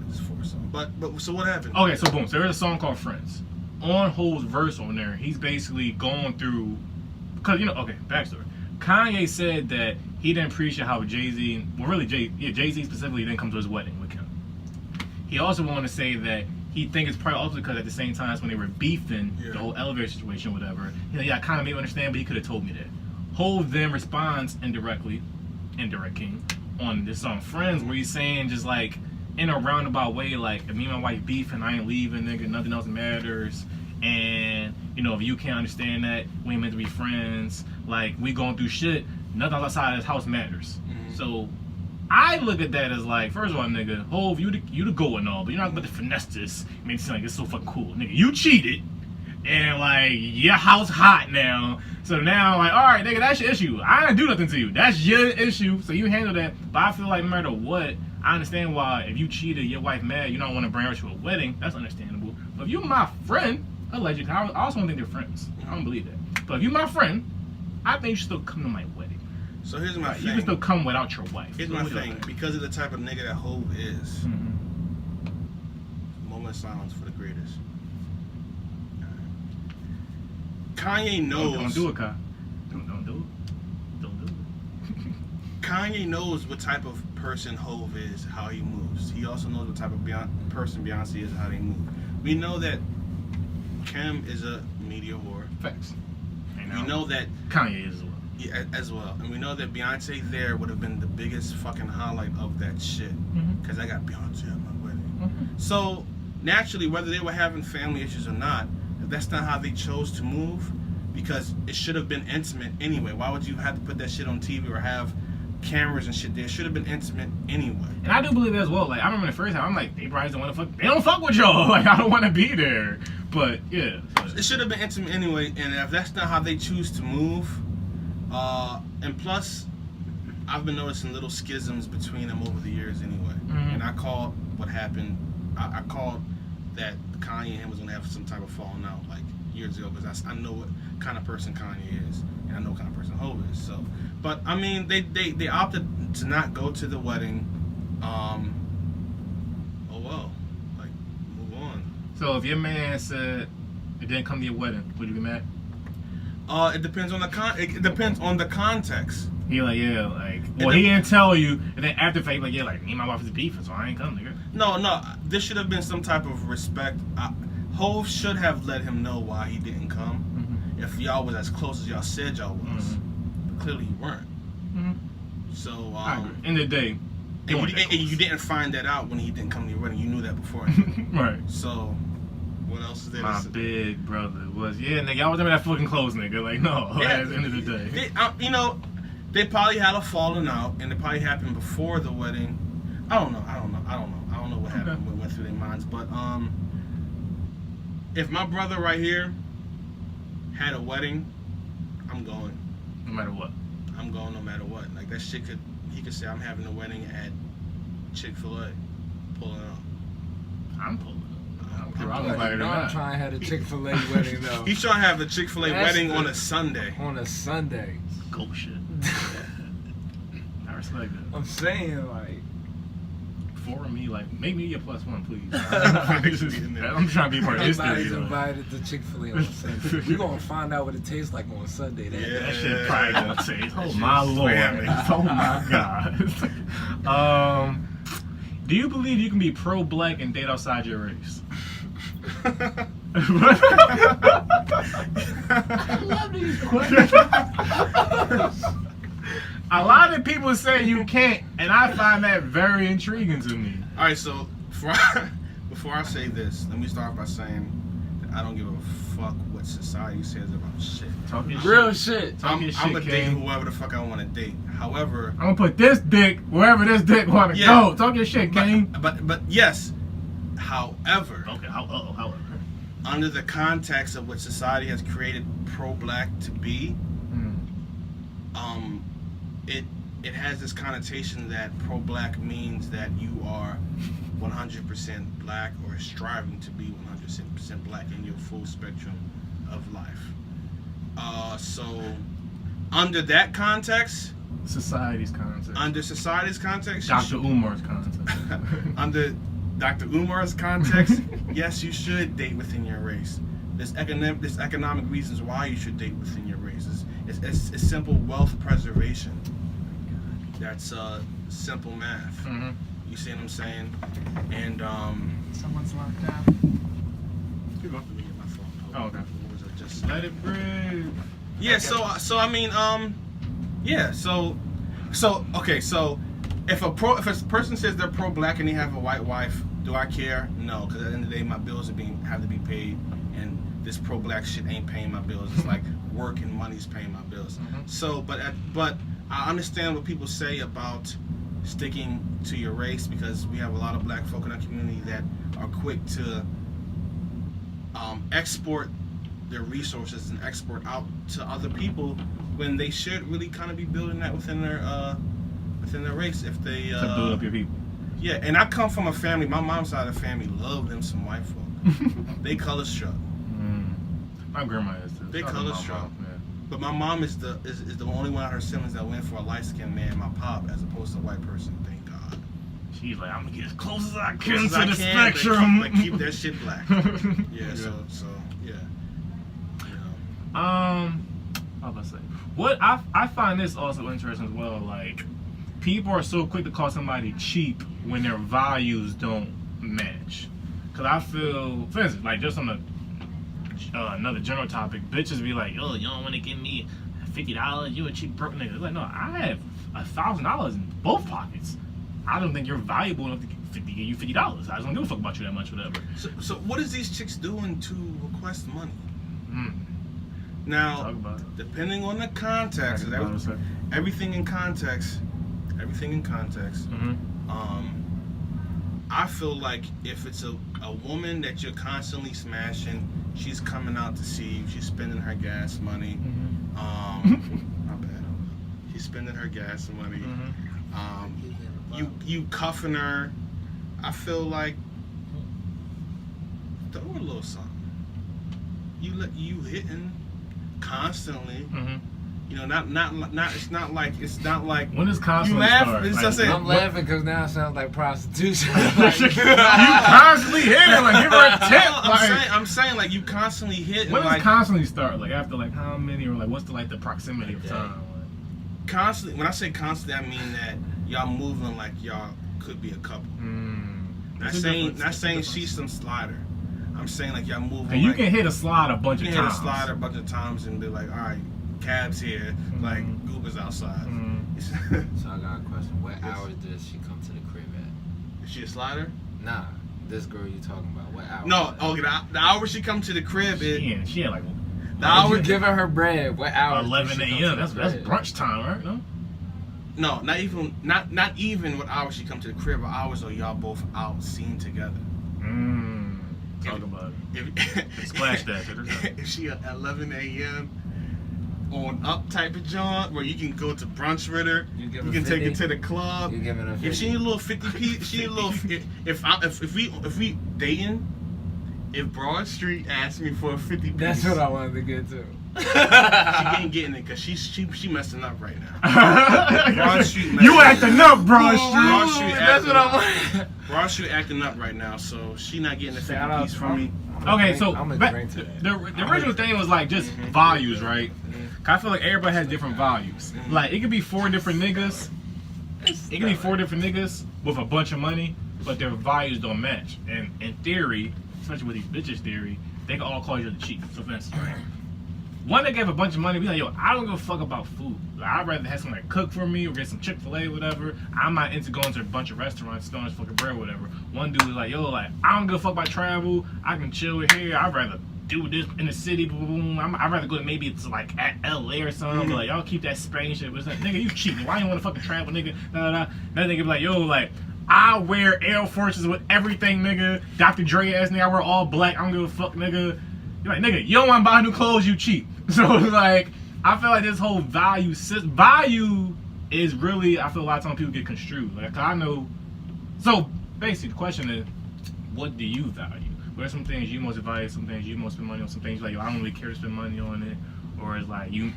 Just 4 songs. But so what happened? Okay, so boom. So there's a song called Friends. On Hov's verse on there, he's basically going through, because okay, backstory. Kanye said that he didn't appreciate how Jay-Z, well really Jay-Z specifically didn't come to his wedding with him. He also wanted to say that he think it's probably also because at the same time when they were beefing, the whole elevator situation or whatever, I kind of made him understand, but he could have told me that. Hov then responds indirect king, on this song Friends, where he's saying just like in a roundabout way, like, if me and my wife beef and I ain't leaving, nigga, nothing else matters. And, if you can't understand that, we ain't meant to be friends. Like, we going through shit, nothing outside of this house matters. So, I look at that as like, first of all, nigga, Hov, you the go and all, but you're not about to finesse this. Make it seem like it's so fucking cool. Nigga, you cheated. And, like, your house hot now. So now, like, all right, nigga, that's your issue. I didn't do nothing to you. That's your issue. So you handle that. But I feel like no matter what, I understand why if you cheated, your wife mad, you don't want to bring her to a wedding. That's understandable. But if you're my friend, allegedly, I also don't think they're friends. I don't believe that. But if you're my friend, I think you should still come to my wedding. So here's my thing. You can still come without your wife. Here's my thing. Because of the type of nigga that Hov is, moment of silence for the greatest. Kanye knows. Don't do it, Kai. Don't do it. Don't do it. Kanye knows what type of person Hov is, how he moves. He also knows what type of person Beyonce is, how they move. We know that Kim is a media whore. Facts. We know that Kanye is as well. Yeah, as well. And we know that Beyonce there would have been the biggest fucking highlight of that shit. Because I got Beyonce at my wedding. So, naturally, whether they were having family issues or not, if that's not how they chose to move, because it should have been intimate anyway. Why would you have to put that shit on TV or have cameras and shit there? It should have been intimate anyway. And I do believe that as well. Like, I remember the first time, I'm like, they probably don't want to fuck. They don't fuck with y'all. Like, I don't want to be there. But, yeah. It should have been intimate anyway, and if that's not how they choose to move, and plus, I've been noticing little schisms between them over the years anyway. And I called what happened, I called that Kanye and him was going to have some type of falling out, like, years ago, because I know what kind of person Kanye is, and I know what kind of person Hov is, so. But, I mean, they opted to not go to the wedding. Oh, well. Like, move on. So, if your man said it didn't come to your wedding, would you be mad? It depends on the context. He like, yeah, like, well, he didn't tell you, and then after fact, like, yeah, like, me and my wife is beefing, so I ain't come, nigga. No, there should have been some type of respect. Hov should have let him know why he didn't come. If y'all was as close as y'all said y'all was. But clearly you weren't. So, I agree. End of the day, and you didn't find that out when he didn't come to your wedding. You knew that before. Right. So, what else is there? My big brother was, yeah, nigga, y'all was never that fucking close, nigga. Like, no, at the end of the day. They probably had a falling out, and it probably happened before the wedding. I don't know what went through their minds. But if my brother right here had a wedding, I'm going. No matter what. I'm going no matter what. Like that shit he could say I'm having a wedding at Chick-fil-A. Pull it up. I'm pulling up. I'm trying to have a Chick-fil-A wedding though. He's trying to have a Chick-fil-A wedding on a Sunday. On a Sunday. Go shit. I respect that. I'm saying like. For me, like, make me a +1, please. I'm trying to be part of history. Everybody's invited to Chick-fil-A on Sunday. We're going to find out what it tastes like on Sunday. That shit probably going to taste. Oh, my Lord. Oh, my God. Do you believe you can be pro-black and date outside your race? I love these questions. A lot of people say you can't, and I find that very intriguing to me. All right, so before I say this, let me start by saying that I don't give a fuck what society says about shit. Talking real shit. I'm gonna date whoever the fuck I want to date. However, I'm gonna put this dick wherever this dick want to go. Talk your shit, King. But yes. However, okay. However, under the context of what society has created pro-black to be, it has this connotation that pro-black means that you are 100% black or striving to be 100% black in your full spectrum of life. So under that context, society's context. Under society's context, Dr. Umar's context. Under Dr. Umar's context, yes, you should date within your race. There's economic reasons why you should date within your race. It's simple wealth preservation. That's simple math. Mm-hmm. You see what I'm saying? And someone's locked out. You're going to get my phone. Oh, okay. What was I just? Let it breathe. Yeah. So I mean yeah. So okay. So if a person says they're pro-black and they have a white wife, do I care? No, because at the end of the day, my bills have to be paid, and this pro-black shit ain't paying my bills. It's like work and money's paying my bills. Mm-hmm. So, but I understand what people say about sticking to your race, because we have a lot of black folk in our community that are quick to export their resources and export out to other people when they should really kind of be building that within their race. If they to build up your people. Yeah, and I come from a family. My mom's side of the family love them some white folk. They color struck. My grandma is too. They color struck. But my mom is the only one of her siblings that went for a light skinned man, my pop, as opposed to a white person. Thank God. She's like, I'm gonna get as close as I can to the spectrum. But keep that shit black. Yeah. So yeah. I was about to say, what I find this also interesting as well. Like, people are so quick to call somebody cheap when their values don't match. Cause I feel, for instance, like just on the another general topic, bitches be like, "Oh, you don't want to give me $50? You a cheap broke nigga." It's like, no, I have $1,000 in both pockets. I don't think you're valuable enough to give you $50. I just don't give a fuck about you that much, whatever. So what is these chicks doing to request money? Mm. Now, depending on the context, everything in context. Mm-hmm. I feel like if it's a woman that you're constantly smashing, she's coming out to see you, she's spending her gas money. Mm-hmm. My bad. She's spending her gas money. Mm-hmm. You cuffing her. I feel like throw her a little something. You hitting constantly. Mm-hmm. You know, it's not like when does constantly you laugh, start? I'm laughing because now it sounds like prostitution. You constantly hitting, like give her a tip. I'm saying like you constantly hitting. When does like, constantly start? Like after like how many, or like what's the proximity of time? Constantly. When I say constantly, I mean that y'all moving like y'all could be a couple. Not saying she's some slider. I'm saying like y'all moving. And you can hit a slide a bunch of times. You can hit a slide a bunch of times and be like, all right, cab's here, like Google's outside. So I got a question. What hours does she come to the crib at? Is she a slider? Nah, this girl you talking about. What hours? No, okay. The hour she come to the crib is. She had like. The hour you giving her bread. What hour? 11 a.m. That's brunch time, right? No. No, not even what hours she come to the crib. What hours are y'all both out seen together? Talk about it. If, Splash that. if she at 11 a.m. on up type of joint where you can go to brunch with her, you can take her to the club. You giving her 50. If she need a little 50p, she need a little. If we dating, if Broad Street asked me for a 50p, That's what I wanted to get to. she ain't getting it because she messing up right now. Broad Street messing You acting up, Broad Street. Broad Street That's acting what I up. want. Broad Street acting up right now, so she not getting the Shout 50 out piece from me. Okay, so I'm back- drink to that. the original thing was like just values, right? 'Cause I feel like everybody has different values. Like it could be 4 different niggas. It could be 4 different niggas with a bunch of money, but their values don't match. And in theory, especially with these bitches theory, they can all call you the cheap. So for instance, right? One that gave a bunch of money, be like, yo, I don't give a fuck about food. Like, I'd rather have somebody cook for me or get some Chick-fil-A, whatever. I'm not into going to a bunch of restaurants, throwing fucking bread, whatever. One dude was like, yo, like, I don't give a fuck about travel. I can chill here. I'd rather do this in the city. Boom, boom. I'd rather go to maybe it's like at LA or something. But like, y'all keep that Spain shit. But it's like, nigga, you cheap. Why you want to fucking travel, nigga? That nigga be like, yo, like, I wear Air Forces with everything, nigga. Dr. Dre ass nigga, I wear all black. I don't give a fuck, nigga. You're like, nigga, you don't want to buy new clothes, you cheap. So it's like, I feel like this whole value is really, I feel a lot of times people get construed. Like, I know, so basically the question is, what do you value? What are some things you most value, some things you most spend money on, some things like, I don't really care to spend money on it, or it's like, you know,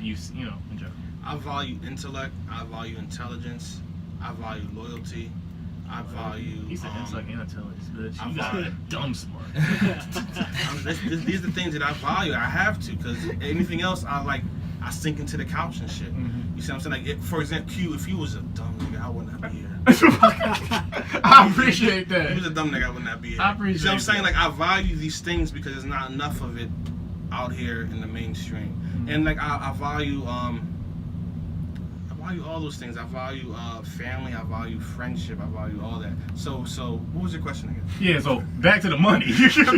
in general. I value intellect. I value intelligence. I value loyalty. I value. He said intellect and intelligence, bitch. I You got value- dumb smart. These are the things that I value. I have to, because anything else, I sink into the couch and shit. You see what I'm saying? Like, for example, Q, if you was a dumb nigga, I would not be here. I appreciate If you that. was a dumb nigga, I would not be here. I You see what I'm appreciate saying? that. Like, I value these things because there's not enough of it out here in the mainstream. And like, I value all those things. I value family. I value friendship. I value all that. So what was your question again? Yeah, so back to the money.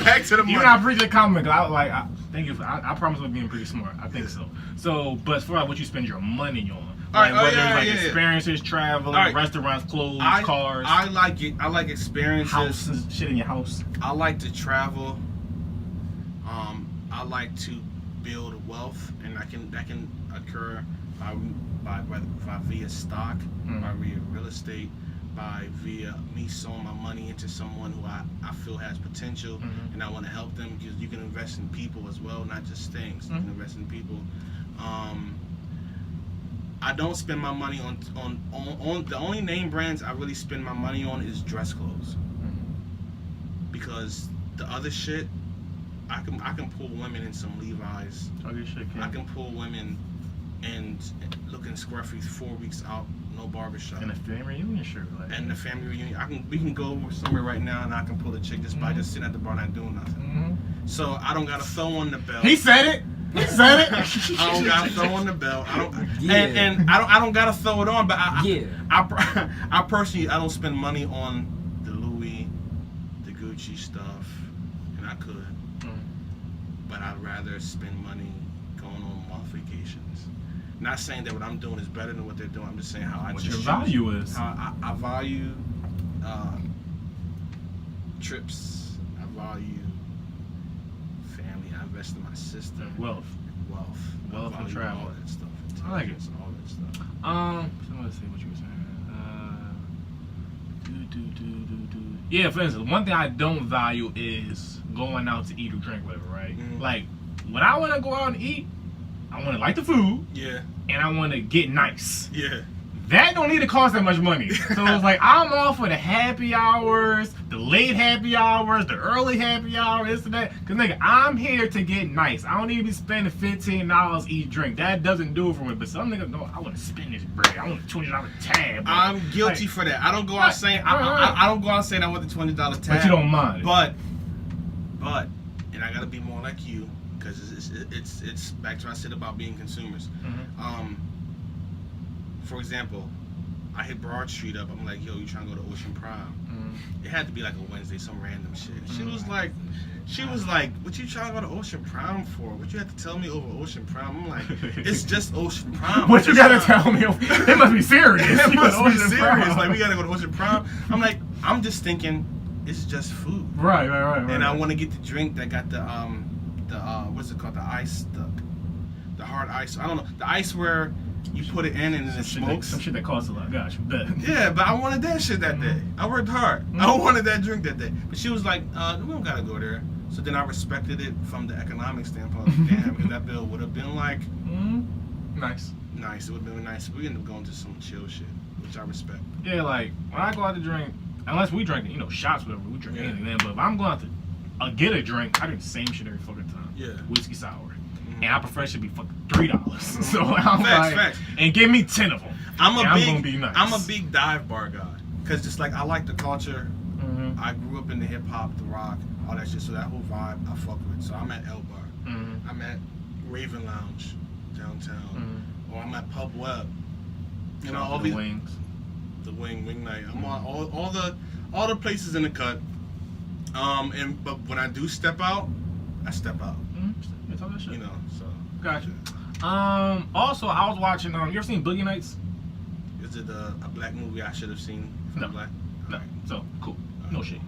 Back to the money. Even I appreciate the compliment, because thank you. I promise I'm being pretty smart. I think so. So, but as far as what you spend your money on, All right, whether yeah, it's yeah. experiences, traveling, All right. restaurants, clothes, cars, I like it. I like experiences. houses, shit in your house. I like to travel. I like to build wealth, and that can occur by via stock, by via real estate, by via me sowing my money into someone who I feel has potential, and I want to help them, because you can invest in people as well, not just things. You can invest in people. I don't spend my money on the only name brands I really spend my money on is dress clothes, because the other shit, I can pull women in some Levi's. Oh, good shit, I can pull women and looking scruffy 4 weeks out, no barbershop. And a family reunion shirt. Like, And the family reunion, we can go somewhere right now, and I can pull a chick just by just sitting at the bar not doing nothing. So I don't gotta throw on the belt. He said it. He said it. I don't gotta throw on the belt. I don't, Yeah. and I don't gotta throw it on. But Yeah. I personally, I don't spend money on the Louis, the Gucci stuff, and I could, but I'd rather spend money going on month vacations. Not saying that what I'm doing is better than what they're doing. I'm just saying how I What just your choose. value is. How I value trips. I value family. I invest in my sister. Wealth. Wealth. I Wealth and value travel. All that stuff. I like it. Intelligence, all that stuff. So let's see what you were saying. Yeah, for instance, one thing I don't value is going out to eat or drink, whatever, right? Like, when I want to go out and eat, I want to like the food, Yeah. and I want to get nice. Yeah. That don't need to cost that much money. So it's like, I'm all for the happy hours, the late happy hours, the early happy hours, this and that. Because, nigga, I'm here to get nice. I don't need to be spending $15 each drink. That doesn't do it for me. But some niggas, no, I want to spend this bread. I want a $20 tab. Bro. I'm guilty for that. I don't go out saying I don't go out saying I want the $20 tab. But you don't mind. But and I gotta be more like you, because it's back to what I said about being consumers. For example, I hit Broad Street up. I'm like, yo, you trying to go to Ocean Prime? It had to be like a Wednesday, some random shit. She was like, what you trying to go to Ocean Prime for? What you have to tell me over Ocean Prime? I'm like, it's just Ocean Prime. What you gotta tell me? It must be serious. It must be Ocean serious. Prime. Like, we gotta go to Ocean Prime. I'm like, I'm just thinking, it's just food. Right. And I want to get the drink that got the what's it called? The ice, the hard ice. I don't know. The ice where you put it in and then it smokes. Some shit that costs a lot. Gosh, bet. Yeah, but I wanted that shit that day. I worked hard. I wanted that drink that day. But she was like, we don't gotta go there. So then I respected it from the economic standpoint. Damn, because that bill would have been like nice. It would have been nice. We ended up going to some chill shit, which I respect. Yeah, like when I go out to drink, unless we drink, shots, whatever, we drink anything then. But if I'm going out to get a drink, I drink the same shit every fucking time. Yeah. Whiskey sour. And I prefer it should be fucking $3. So I'm Facts. And give me 10 of them. I'm gonna be nice. I'm a big dive bar guy. Cause just like I like the culture. I grew up in the hip hop, the rock, all that shit. So that whole vibe I fuck with. So I'm at El Bar. I'm at Raven Lounge downtown. Or I'm at Pub Web. You know, all the these wings. The wing night. I'm on all the places in the cut. But when I do step out, I step out. Talk that shit. You know, so gotcha. Also, I was watching. You ever seen Boogie Nights? Is it a black movie I should have seen? No. Black? No. So cool. No shit.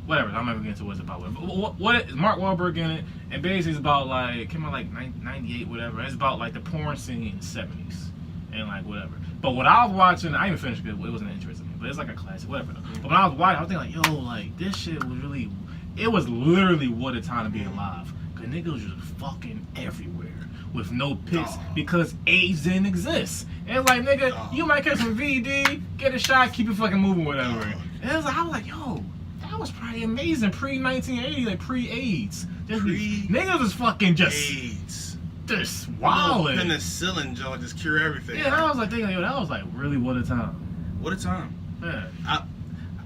Whatever. I'm never getting into what it's about. What is Mark Wahlberg in it? And basically, it's about like came out like 98, whatever. It's about like the porn scene in the 70s and like whatever. But what I was watching, I didn't finish it. It wasn't interesting me. But it's like a classic, whatever. But when I was watching, I was thinking like, yo, like this shit was really. It was literally what a time to be alive. Cause niggas was just fucking everywhere with no pics because AIDS didn't exist. And it's like, nigga, you might catch some VD, get a shot, keep it fucking moving, whatever. And it was like, I was like, yo, that was probably amazing pre-1980, like pre-AIDS. Niggas was fucking AIDS. Just wildin'. Penicillin, Joe, just cure everything. Yeah, I was like thinking, yo, that was like really what a time. What a time. Yeah.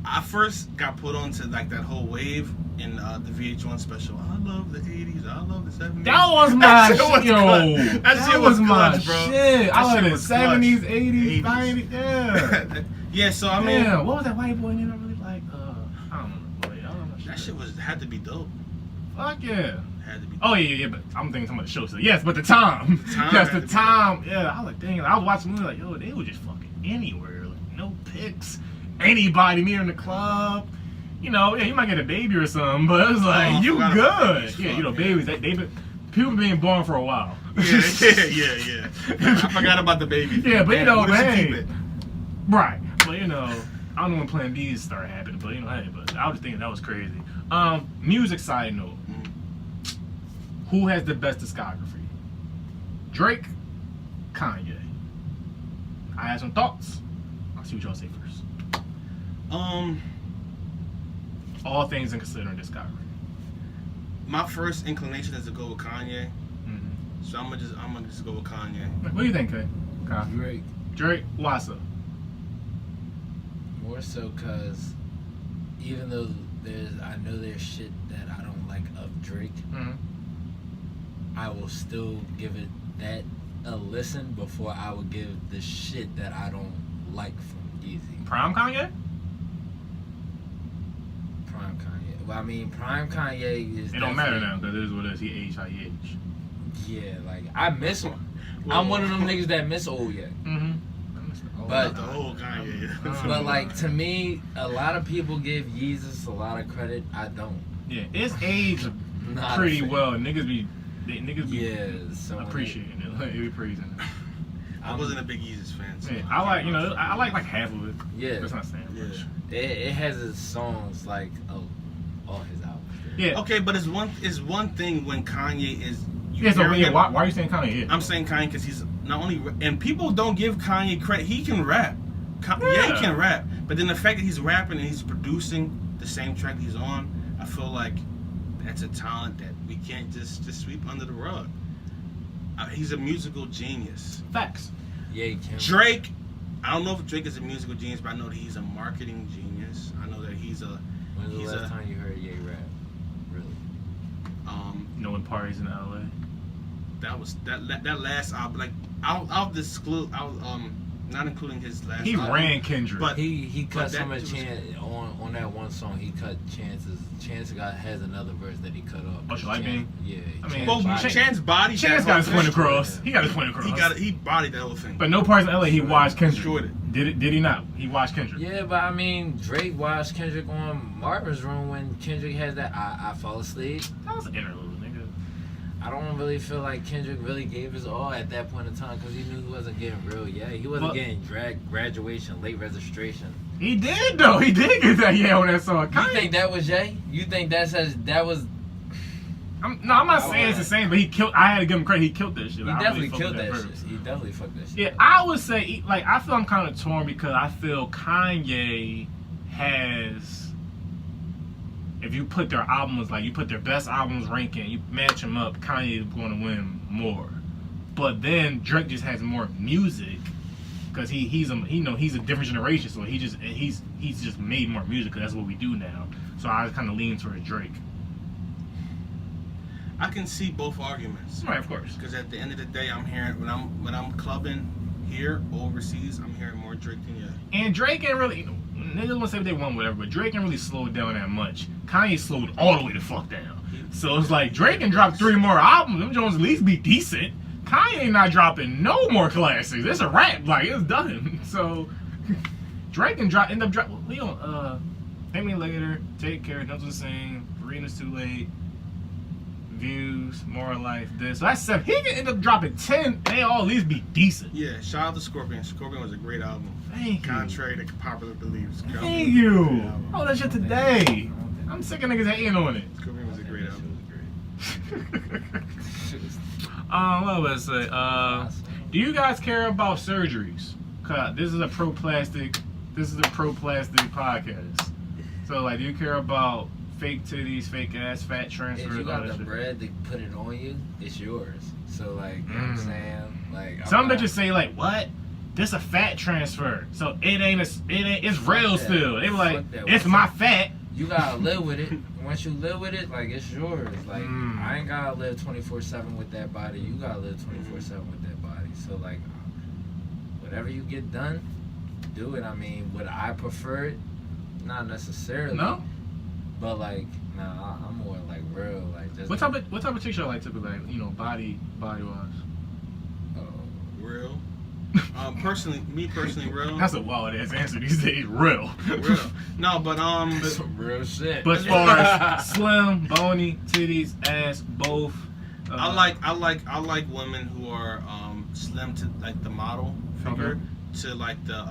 I first got put onto like that whole wave in the VH1 special. I love the 80s. I love the 70s. That was my shit, yo. That shit was my clutch, bro. Shit. I love the was 70s, clutch. 80s, 90s. Yeah. Yeah, so I mean. Yeah, what was that white boy you know really like? I don't remember. That shit had to be dope. Fuck yeah. Had to be dope. Oh yeah, but I'm thinking some of the show. So yes, but the time. Yes, the time. Yeah, I was like, dang. I was watching the movie like, yo, they were just fucking anywhere. Like, no pics. Anybody near in the club. You know, yeah, you might get a baby or something, but it was like, you good. Yeah, you know, babies, people been born for a while. Yeah. I forgot about the baby. Yeah, but you know, hey. hey. Right. But you know, I don't know when Plan B's start happening, but you know, hey, but I was just thinking that was crazy. Music side note. Who has the best discography? Drake, Kanye. I have some thoughts. I'll see what y'all say first. All things in considering discography. My first inclination is to go with Kanye. So I'm gonna just go with Kanye. What do you think, Kay? Drake, why so? More so because even though I know there's shit that I don't like of Drake, I will still give it that a listen before I would give the shit that I don't like from Yeezy. Prime Kanye? Prime Kanye. Well, I mean, Prime Kanye is. It don't matter now because it is what it is. He aged how he aged. Yeah, like I miss him. I'm one of them niggas that miss old yet. But the whole Kanye. But like to me, a lot of people give Yeezus a lot of credit. I don't. Yeah, it's aged pretty well. Niggas be so appreciating it. Like, they be praising it. I wasn't a big Yeezus fan. So yeah, I like, I like half of it. Yeah. That's not saying much. It has its songs like all his albums. Yeah. Okay, but it's one thing when Kanye is. Yeah, so why are you saying Kanye? I'm saying Kanye because he's not only, and people don't give Kanye credit. He can rap. Yeah, he can rap. But then the fact that he's rapping and he's producing the same track he's on, I feel like that's a talent that we can't just sweep under the rug. He's a musical genius. Facts. Yeah, he can. Drake, I don't know if Drake is a musical genius, but I know that he's a marketing genius. I know that he's a. When's the last time you heard Ye rap? Really? Knowing parties in LA. That was that last album. Like I'll disclose. not including his last. He album. ran Kendrick. But He cut that some of was- Chance on that one song. He cut Chance's. Chance has another verse that he cut off. Oh, Like Me? Yeah. I mean, well, Chance- Chance bodied Chance that got his whole point thing. across. He got his point across. He bodied that whole thing. But no parts in LA. He watched Destroyed Kendrick. Did he not? He watched Kendrick. Yeah, but I mean, Drake watched Kendrick on Marvin's Room when Kendrick had that I Fall Asleep. That was an interlude, nigga. I don't really feel like Kendrick really gave his all at that point in time because he knew he wasn't getting real. Yeah, he wasn't Well- getting graduation, late registration. He did though. He did get that on that song. You think that was Jay? You think that was? I'm not saying it's the same, but he killed. I had to give him credit. He killed that shit. He I definitely really killed fucked that with shit. verse. He definitely fucked that shit. Yeah, I would say like I feel I'm kind of torn because I feel Kanye has. If you put their albums like you put their best albums ranking, you match them up, Kanye is going to win more. But then Drake just has more music because he's a different generation, so he's just made more music because that's what we do now. So I kind of lean towards Drake. I can see both arguments. Right, of course. Because at the end of the day, I'm hearing when I'm clubbing here overseas, I'm hearing more Drake than you. And Drake ain't really, niggas want to say what they want, whatever, but Drake ain't really slowed down that much. Kanye slowed all the way the fuck down. So it's like Drake can drop 3 more albums. Them Jones at least be decent. Kanye not dropping no more classics. It's a wrap. Like, it's done. So Drake can end up dropping. We on Thank Me Later, Take Care, Nothing to Sing, Arena's Too Late, Views, More Life, This. So that's 7. He can end up dropping 10. They all at least be decent. Yeah, shout out to Scorpion. Scorpion was a great album. Thank you. Contrary to popular beliefs. Thank you. Oh, that shit today. I'm sick of niggas hating on it. Scorpion was a great album. What was I say? Do you guys care about surgeries? 'Cause this is a pro-plastic podcast. So, like, do you care about fake titties, fake ass, fat transfers? If you all got that the shit? bread to put it on you, it's yours. So like, you know what I'm saying? Like, Some bitches say like, what? This a fat transfer, so it's real that. still. They be like, Fuck that. it's my fat. you gotta live with it. Once you live with it, like, it's yours. Like, Mm. I ain't gotta live 24/7 with that body. You gotta live 24/7 with that body. So like, whatever you get done, do it. I mean, would I prefer it? Not necessarily. No. But like, nah, I'm more like real. Like, just What type of chick you like typically? Like, you know, body wise. Real. Personally, real. That's a wild ass answer these days. Real. Real. No, but some real shit. But as far as slim, bony, titties, ass, both. I like women who are slim to like the model figure to like the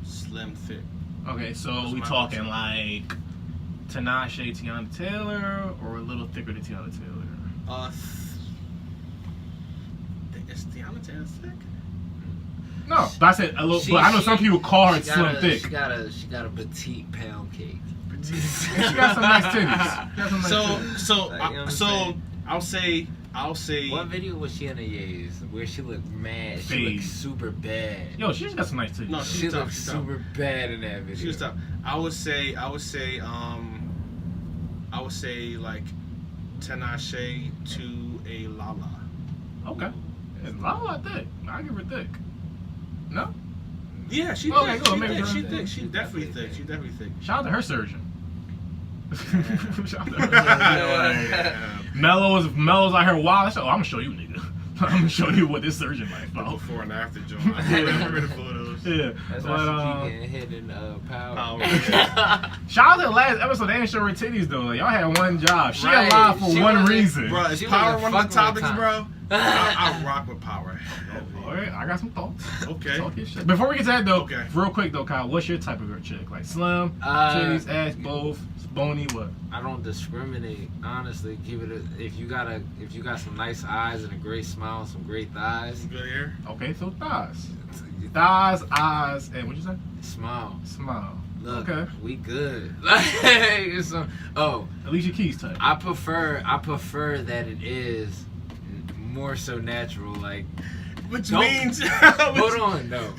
slim thick. Okay, so Those we are my talking options. like Tinashe, Tiana Taylor, or a little thicker than Tiana Taylor? Is Tiana Taylor thick? No, but I said a little. But I know some people call her slim thick. She got a petite pound cake. And she got some nice titties. She got some nice titties. Like, you know what I'm saying? I'll say. What video was she in the Yays where she looked mad? She looked Phase. super bad. Yo, she just got some nice titties. No, She she's tough, looked she's tough. super bad in that video. She was tough. I would say like Tinashe to a Lala. Okay. It's Lala thick. I give her thick. No? Yeah, she Okay, thick. cool. She Maybe thick. her- She thick. She definitely thick. She definitely thick. Shout out to her surgeon. Shout out to her surgeon. Mello's out here wild. I said, oh, I'm gonna show you, nigga. I'm gonna show you what this surgeon like. The Bro. before and after joint. I remember the photos. Yeah. That's But, why she keep getting hit in power. shout out to the last episode. They didn't show her titties though. Like, y'all had one job. She Right. alive for She one wasn't- reason. Bro, is She power wasn't one of the fucking with topics, time. bro? I rock with power. All right, I got some thoughts. Okay. Talk your shit. Before we get to that though, Okay. real quick though, Kyle, what's your type of girl chick? Like slim, titties, ass, both, bony, what? I don't discriminate, honestly. If you got some nice eyes and a great smile, some great thighs, Good here. Okay, so thighs, eyes, and what you say? smile. Smile. Look, Okay. we good. Like, Alicia Keys type. I prefer that it is more so natural. Like, Which Don't- means. hold on though.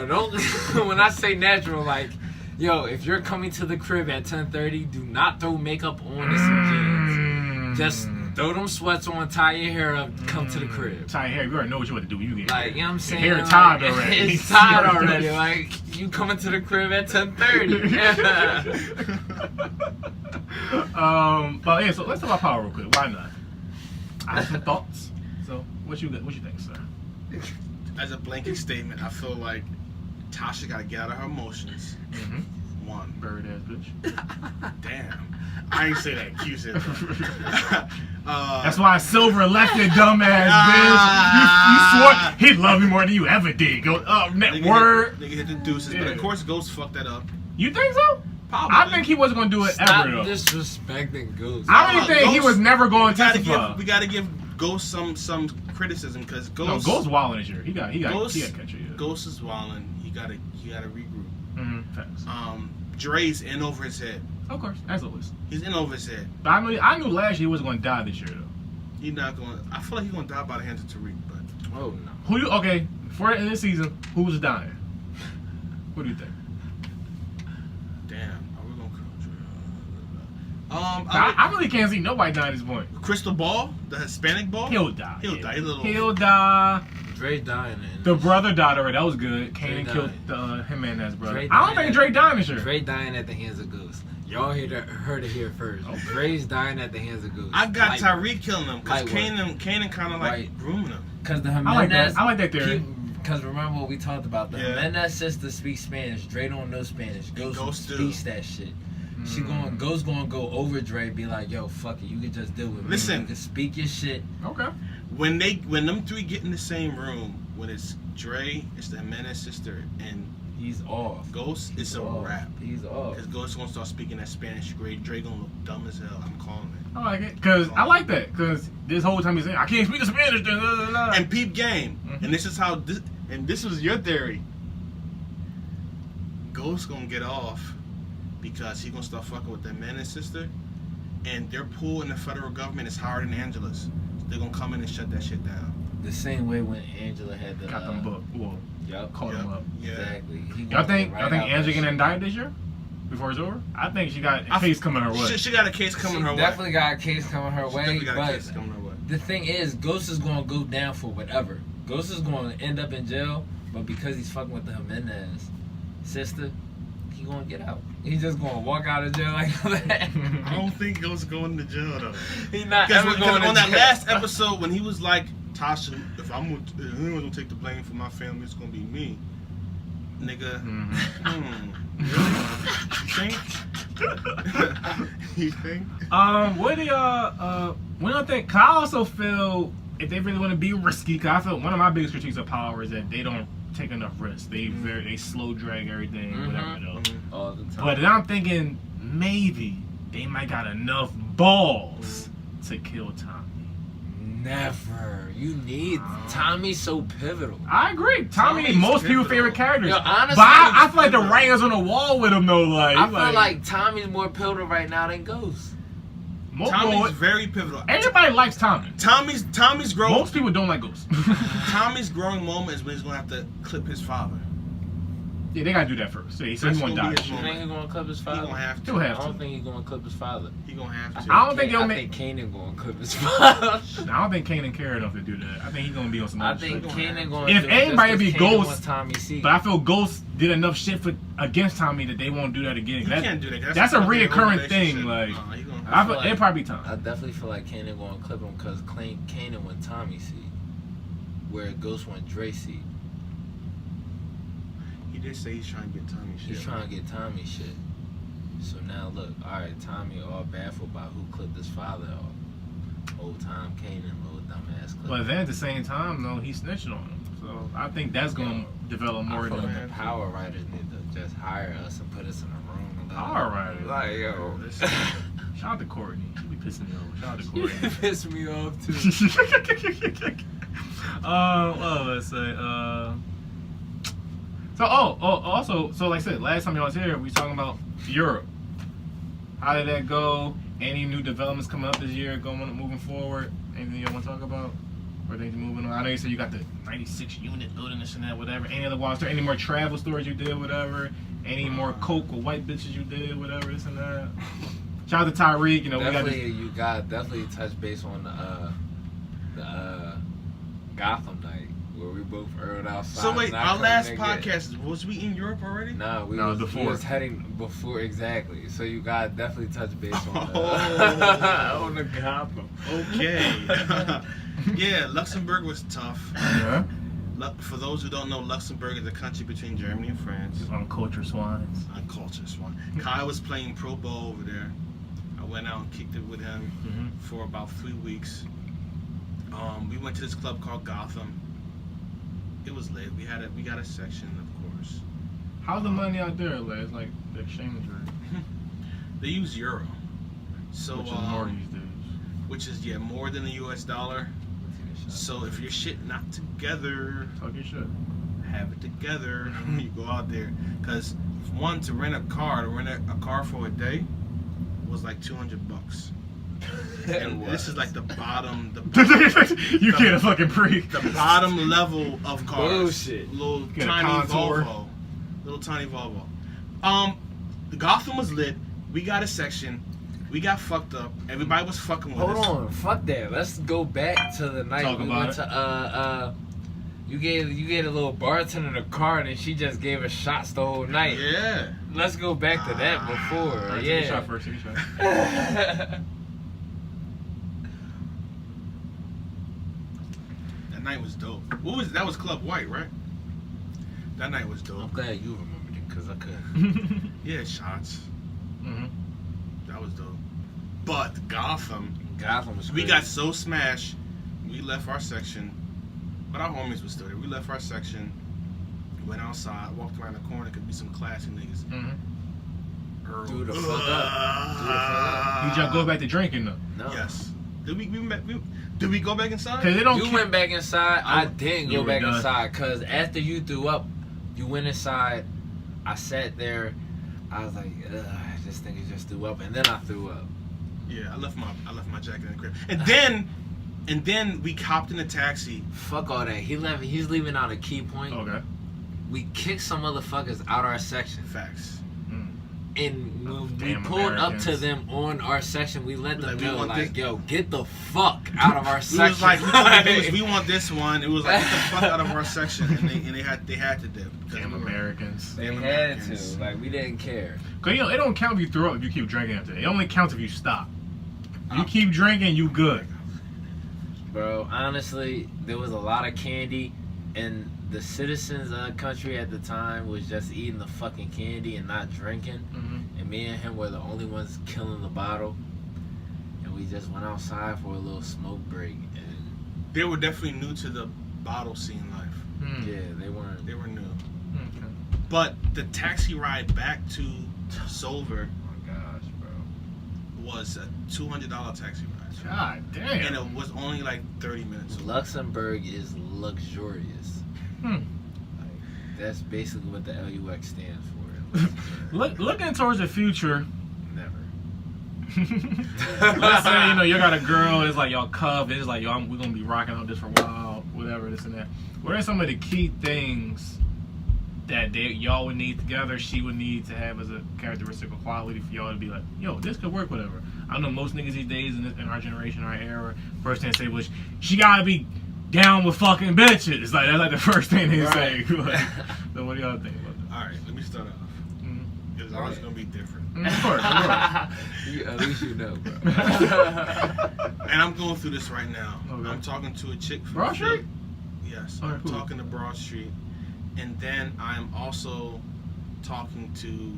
Don't when I say natural, like, yo, if you're coming to the crib at 10:30, do not throw makeup on and some jeans. Just Throw them sweats on, tie your hair up, come to the crib. Tie your hair. You already know what you want to do when you get Like, here. you know what I'm saying? Your hair tied Like, already. It's tied already. Like, you coming to the crib at 10:30. But yeah, so let's talk about power real quick. Why not? I have some thoughts. So what you think, sir? As a blanket statement, I feel like Tasha gotta get out of her emotions. Mm-hmm. One. Bird ass bitch. Damn. I ain't say that. Q said that. That's why Silver left your dumb ass bitch. You swore he'd love me more than you ever did. Go up, word. Nigga hit the deuces, but of course Ghost fucked that up. You think so? Probably. I think he wasn't gonna do it Stop ever though. disrespecting Ghost. I don't think he was never going to we testify. gotta give Ghost some criticism because Ghost. No, Ghost wilding this year. He got Ghost, catch it. Yeah. Ghost is wilding. He gotta regroup. Mm-hmm. Facts. Dre's in over his head. Of course, as always. He's in over his head. But I knew last year he wasn't going to die this year though. He's not going. I feel like he's going to die by the hands of Tariq. But Oh no. Okay, before the end of the season, who's dying? What do you think? damn, are we going to I really can't see nobody dying at this point. Crystal Ball, the Hispanic ball. He'll die. He'll yeah. die. He'll die. Dre dying. The brother died already. That was good. Dre Kanan killed died. him and his brother. Dre I don't died. think Dre dying this year. Dre dying at the hands of Ghost. Y'all heard it here first. Okay. Dre's dying at the hands of Ghost. I got Like, Tariq killing him because Light work. Kanan kind of like Right. grooming him. Cause the I like Jimenez. that. I like that theory. Because remember what we talked about. The Yeah. Jimenez sister speaks Spanish. Dre don't know Spanish. Ghost do. speaks that shit. She Ghost gonna go over Dre, be like, yo, fuck it, you can just deal with me. Listen. You can speak your shit. Okay. When them three get in the same room, when it's Dre, it's the Jimenez sister, and He's off. Ghost, it's He's a off. wrap. He's off. Because Ghost gonna start speaking that Spanish. Dre gonna look dumb as hell. I'm calling it. I like it. Because I like that. Because this whole time he's saying, I can't speak the Spanish. Blah, blah, blah. And peep game. Mhm. And this is how this was your theory. Ghost gonna get off because he gonna start fucking with that man and sister, and their pool in the federal government is higher than Angela's. So they're gonna come in and shut that shit down. The same way when Angela had the. Got them booked. Well, Yup. caught him up. Yeah. Exactly. Y'all think Angela getting indicted this year? Before it's over? I think she got a case coming her way. She got a case coming her way. Definitely got a case coming her way. Definitely got a But case coming her way. the thing is, Ghost is gonna go down for whatever. Ghost is gonna end up in jail, but because he's fucking with the Jimenez sister, he gonna get out. He's just gonna walk out of jail like that. I don't think Ghost going to jail though. He's not Because ever going to on that jail. last episode when he was like, Tasha, if anyone's gonna take the blame for my family, it's gonna be me. Nigga. Really? You think? You think? What do y'all, what do y'all think? 'Cause I also feel if they really want to be risky, cause I feel one of my biggest critiques of Power is that they don't take enough risks. They they slow drag everything, whatever though. All the time. But then I'm thinking maybe they might got enough balls to kill Tommy. Never. You need Tommy's so pivotal. I agree. Tommy, Tommy's most people's pivotal. favorite characters. Yo, honestly, but I feel like the writing's on the wall with him though. Like I feel like Tommy's more pivotal right now than Ghost. Tommy's very pivotal. Everybody likes Tommy. Tommy's growing. Most people don't like Ghost. Tommy's growing moment is when he's gonna have to clip his father. Yeah, they gotta do that first. So he That's won't gonna die. be his You think he's gonna clip his He father? gonna have to. He'll have I don't to. think he's gonna clip his father. He gonna have to. I don't think he'll I make. think Kanan gonna clip his father. I don't think Kanan care enough to do that. I think he's gonna be on some I other think shit. Kanan gonna If do it anybody just be 'cause Kanan Ghost, wants Tommy C. But I feel Ghost did enough shit against Tommy that they won't do that again. He can't do that. That's a part of their reoccurring thing. relationship. Like, Nah, he gonna- I feel feel it'd probably be time. I definitely feel like Kanan gonna clip him because Kanan want Tommy C. Where Ghost want Dre C. He did say he's trying to get Tommy shit. He's trying to get Tommy shit. So now look, alright, Tommy all baffled by who clipped his father off. Old time Kanan, little dumbass clip. But then at the same time, though, he snitched on him. So I think that's gonna develop more I feel than like the power writers need to just hire us and put us in a room. And let Power us- writers. Like, yo. Listen. Shout out to Courtney. She be pissing me off. Shout out to You Courtney. piss me off too. Well, let's say, so, also, so like I said, last time y'all was here, we was talking about Europe. How did that go? Any new developments coming up this year, moving forward? Anything y'all want to talk about? Or things moving on? I know you said you got the 96 unit building this and that, whatever. Any other wild story? Any more travel stories you did, whatever? Any more coke or white bitches you did, whatever, this and that? Shout out to Tyreek. You know, Definitely, you got definitely touch base on the Gotham night where we both earned outside. So wait, and I our couldn't last make it. podcast, was we in Europe already? No, we before. was heading before exactly. So you got definitely touch base on Oh. the Gotham. Okay. Yeah, Luxembourg was tough. Yeah. For those who don't know, Luxembourg is a country between Germany and France. Uncultured swines. Uncultured one. Kai was playing pro ball over there. I went out and kicked it with him for about 3 weeks. We went to this club called Gotham. It was lit. We got a section, of course. How's the money out there? Like, it's like the exchange rate. They use euro, so Which is more these days. which is more than the U.S. dollar. So if your shit not together, Talk your shit. have it together when you go out there. Because one, to rent a car for a day was like $200. And this is like the bottom. You can't fucking breathe. The bottom level of cars. Bullshit. Little Get a tiny contour. Volvo. Little tiny Volvo. The Gotham was lit. We got a section. We got fucked up. Everybody was fucking with us. Hold on, fuck that. Let's go back to the night Talk we about went it. to you gave a little bartender the card and she just gave us shots the whole night. Yeah. Let's go back to that before. Alright, take a Yeah. shot first. Take a shot. That night was dope. That was Club White, right? That night was I'm dope. glad you remembered it because I couldn't. Yeah, shots. Mhm. That was dope. But Gotham, Gotham was we crazy. got so smashed, we left our section, but our homies were still there. We left our section, went outside, walked around the corner, could be some classy niggas. Mhm. Earl. Do the fuck up. Do the fuck You just go back to drinking though. No. Yes. Did we go back inside? Cause they don't. You went back inside. I didn't You go were back done. inside because after you threw up, you went inside. I sat there. I was like, ugh, this nigga just threw up, and then I threw up. Yeah, I left my jacket in the crib. And then we hopped in a taxi. Fuck all that. He's leaving out a key point. Okay. We kicked some motherfuckers out our section, Facts. and when we Damn pulled up Americans. to them on our section, we let them Like, we know, want like, this- yo, get the fuck out of our We section. was like, we told the dudes, we want this one. It was like, get the fuck out of our section, and they had to do. Damn Americans. They Damn had Americans. to. Like, we didn't care. Cause it don't count if you throw up if you keep drinking after. It only counts if you stop. If you keep drinking, you good. Bro, honestly, there was a lot of candy, and the citizens of the country at the time was just eating the fucking candy and not drinking. Mm-hmm. And me and him were the only ones killing the bottle. And we just went outside for a little smoke break. And They were definitely new to the bottle scene life. yeah, they weren't. They were new. Okay. But the taxi ride back to Solver Oh my gosh, bro. was a $200 taxi ride. God And damn. it was only like 30 minutes. Luxembourg is luxurious. Hmm. That's basically what the LUX stands for. Looking towards the future. Never. Let's say you got a girl. It's like y'all cuff. It's like we're gonna be rocking out this for a while, whatever, this and that. What are some of the key things that y'all would need together? She would need to have as a characteristic or quality for y'all to be like, yo, this could work, whatever. I know most niggas these days in our generation, our era, first thing they say was she gotta be down with fucking bitches. Like that's like the first thing they say. Like, so what do y'all think about that? All right, let me start off. Because All ours right. going to be different. Of course. At least you know, bro. And I'm going through this right now. Okay. I'm talking to a chick from Broad Philly. Street? Yes, Okay, I'm cool. talking to Broad Street. And then I'm also talking to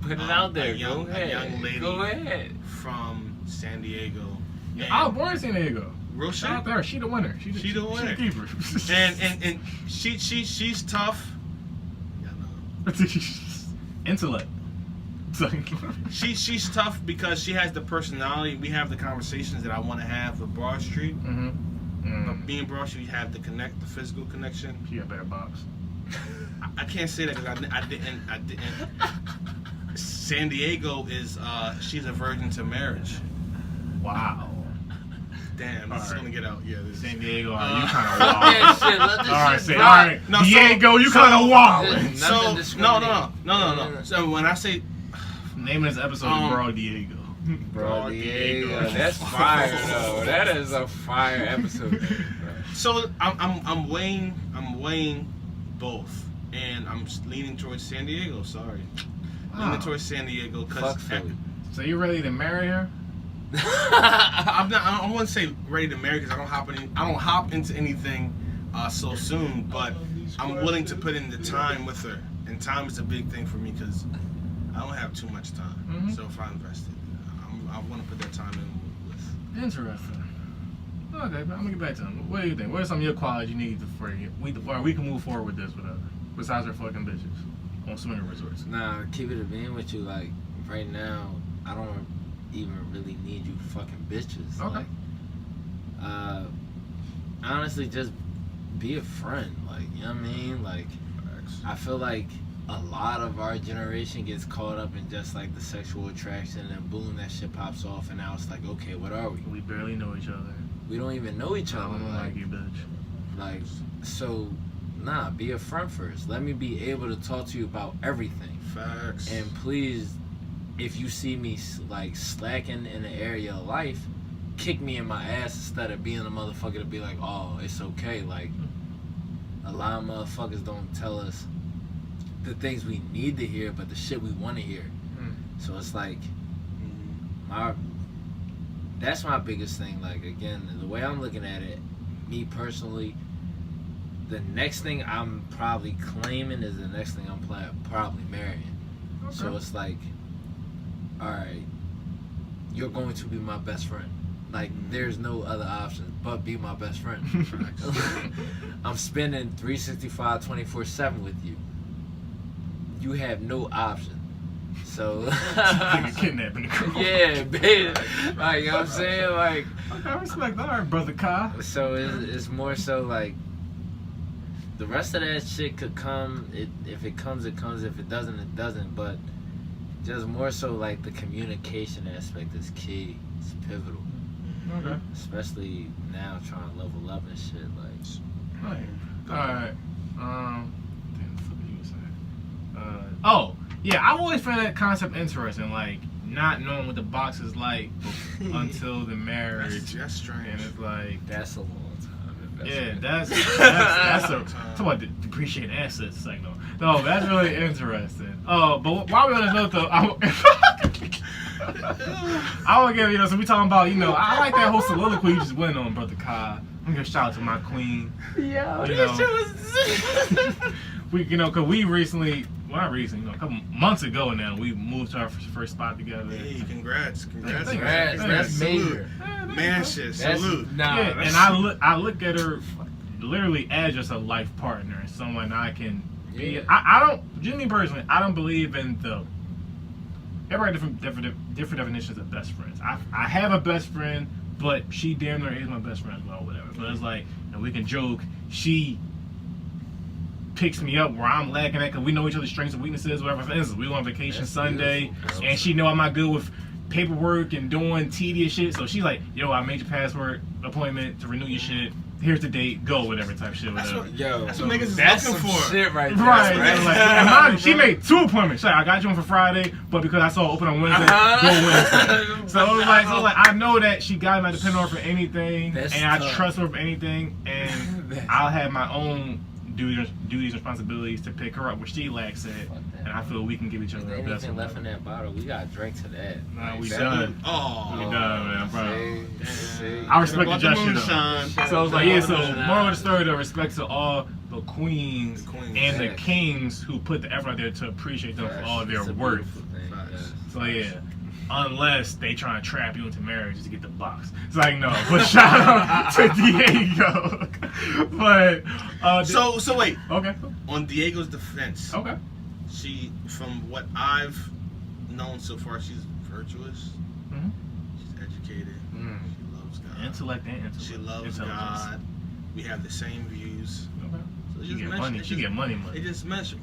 Put it out there. a young Go ahead. young lady Go ahead. from San Diego. And I was born in San Diego. real shit. Shout out there. She the winner. She She the winner. She the keeper. And she's tough. Yeah, no. Intellect. She's tough because she has the personality. We have the conversations that I want to have with Broad Street. But being Broad Street, we have the physical connection. She got better box. I can't say that because I didn't. San Diego is she's a virgin to marriage. Wow. Damn, this is Alright. gonna get out. Yeah, this. San Diego, you kind of Fuck wild. that shit. Let this All right, shit say, all rock. right. No, so- Diego, you so- kind of wild. Nothing So no. discriminating. So when I say Name of this episode Um, is Bro Diego. Bro, Diego, that's fire though. That is a fire episode. Bro. So I'm weighing both, and I'm leaning towards San Diego. Sorry, leaning towards San Diego Fuck because Philly. So you ready to marry her? I'm not. I wouldn't say ready to marry because I don't hop into anything so soon. But I'm willing to put in the time with her, and time is a big thing for me because I don't have too much time. Mm-hmm. So if I invest it, I want to put that time in with. Interesting. Okay, but I'm gonna get back to him. What do you think? What are some of your qualities you need for we can move forward with this with her? Besides her fucking bitches on swinger resorts. Nah, keep it a being with you. Like right now, I don't even really need you fucking bitches. Okay. Like, honestly, just be a friend. Like, you know what I mean? Like, I feel like a lot of our generation gets caught up in just like the sexual attraction, and boom, that shit pops off, and now it's like, okay, what are we? We barely know each other. We don't even know each I other. don't like you, bitch. Like, so, nah, be a friend first. Let me be able to talk to you about everything. Facts. And please, if you see me like slacking in an area of life, kick me in my ass instead of being a motherfucker to be like, oh, it's okay. Like, a lot of motherfuckers don't tell us the things we need to hear, but the shit we want to hear. So it's like, that's my biggest thing. Like, again, the way I'm looking at it, me personally, the next thing I'm probably claiming is the next thing I'm probably marrying. Okay. So it's like, alright, you're going to be my best friend. Like, there's no other option but be my best friend. I'm spending 365 24/7 with you. You have no option. So You're kidnapping the girl. yeah, baby. Like, you know what I'm saying? Like, Okay, I respect that, alright, brother Kai. so it's more so like the rest of that shit could come. If it comes, it comes. If it doesn't, it doesn't. But just more so like the communication aspect is key. It's pivotal. Okay. Especially now trying to level up and shit. Like, Alright. Damn, the fuck are you saying? Oh, yeah, I've always found that concept interesting, like not knowing what the box is like until the marriage. That's strange. And it's like, that's a long time. yeah, that's a talk about the depreciate assets signal. No, that's really interesting. Oh, but while we're on this note though, I want to give, so we talking about, I like that whole soliloquy you just went on, brother Kai. I'm gonna give a shout out to my queen. Yo, this shit was cause we recently, well not recently, a couple months ago now, we moved to our first spot together. Hey, congrats. Congrats. That's major. Man shit, salute. Yeah, and I look at her literally as just a life partner, someone I can be. Yeah. I don't, just me personally, I don't believe in everybody different definitions of best friends. I have a best friend, but she damn near is my best friend as well, whatever. But it's like, we can joke. She picks me up where I'm lacking at because we know each other's strengths and weaknesses, whatever. For instance, we go on vacation That's Sunday, beautiful. and she know I'm not good with paperwork and doing tedious shit. So she's like, yo, I made your passport appointment to renew your shit. Here's the date. Go, whatever type shit, That's whatever. what niggas is That's looking some for. shit right there. Right. Right. Like, and mind you, she made 2 appointments. She's like, I got you one for Friday, but because I saw it open on Wednesday, go Wednesday. So it was like, I know that she got me, I depend on her for anything, That's and I tough. trust her for anything, and I'll have my own duties and responsibilities to pick her up where she lacks at, and I feel we can give each Is other there the best. anything left in that bottle? We gotta drink to that. Nah, we That- done. Oh, We done, man, bro. See? I respect the About gesture, moonshine. though. So it's like, yeah, so moral of the story, though, respect to all the queens, The queens. and the Facts. kings who put the effort out there to appreciate them for all their It's a worth. beautiful thing, Facts. yes. So yeah, unless they trying to trap you into marriage just to get the box. It's like, no, but shout out to Diego. But So wait. okay, On Diego's defense, okay, she, from what I've known so far, she's virtuous. Mhm. She's educated. Mm. She loves God. intellect and intellect. She loves Intelligence. God. We have the same views. Okay. So it She just get mesh- money. it She just- get money. It just mesh.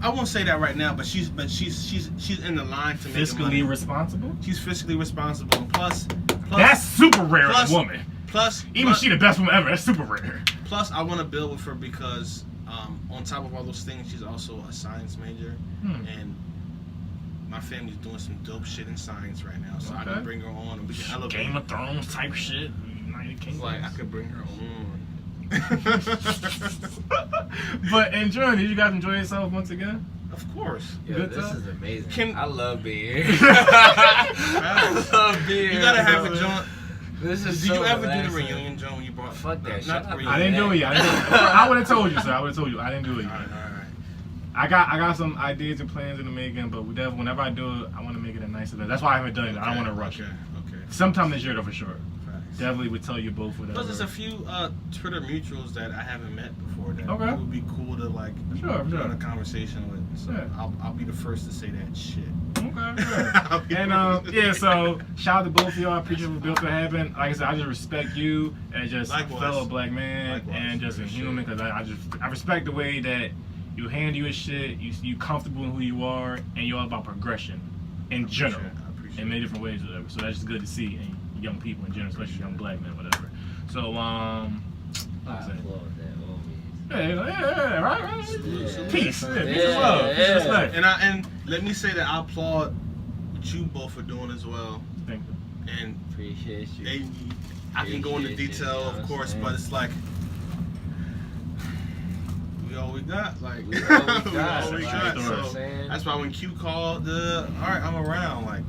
I won't say that right now, but she's in the line to make Fiscally money. responsible. She's fiscally responsible, and plus That's super rare in plus- a woman. plus Even she the best woman ever. That's super rare. Plus, I want to build with her because on top of all those things, she's also a science major, Hmm. and my family's doing some dope shit in science right now, so I Okay. can bring her on and we can elevate. Game of Thrones type shit. United It's Kingdom. like I could bring her on. But enjoying it. You guys enjoy yourself once again? Of course. Yo, Good this time. is amazing. Can- I love being here. Facts. I love being You gotta here, have a bro. joint. This is Did so you ever do relaxing. the reunion joint when you brought? Fuck that. Not Shut the up. reunion. I didn't do it yet. I would have told you, sir. I would have told you. I didn't do it All yet. right. I got some ideas and plans in the making, but whenever I do it, I want to make it a nice event. That's why I haven't done it. I don't want to rush it. Okay. Sometime this year, though, for sure. Facts. Definitely would tell you both whatever. Plus, there's a few Twitter mutuals that I haven't met before that Okay. would be cool to like Sure. be in a conversation with. So Yeah. I'll be the first to say that shit. Okay. I'll be And the first to yeah, say so shout out to both of y'all. I appreciate what built to happen. Like I said, I just respect you as just Likewise. a fellow black man Likewise. and just a human because I respect the way that you handle your shit. You comfortable in who you are, and you're all about progression in general, I appreciate in many different ways, whatever. So that's just good to see in young people in general, especially young black men, whatever. So I like I said, applaud that, yeah, right. Yeah. Peace, Yeah. peace and love, peace and respect. And let me say that I applaud what you both are doing as well. Thank you. And Appreciate you. I can go into Appreciate you, detail, you know of what course, I'm but it's like we all we got. Like We all we got. we all we Like, got. you know what I'm So saying? that's why when Q called, all right, I'm around. Like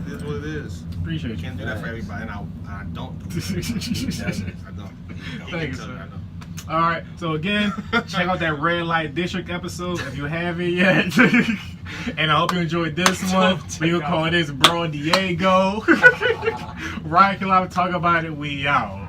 it is what it is. Appreciate You you. can't do that for Thanks. everybody, and I don't do that. I don't. You Thank you, can tell me, sir. I don't. All right. So again, check out that Red Light District episode if you haven't yet. And I hope you enjoyed this one. We will call this Bro Diego. RightonQuelive talk about it. We out.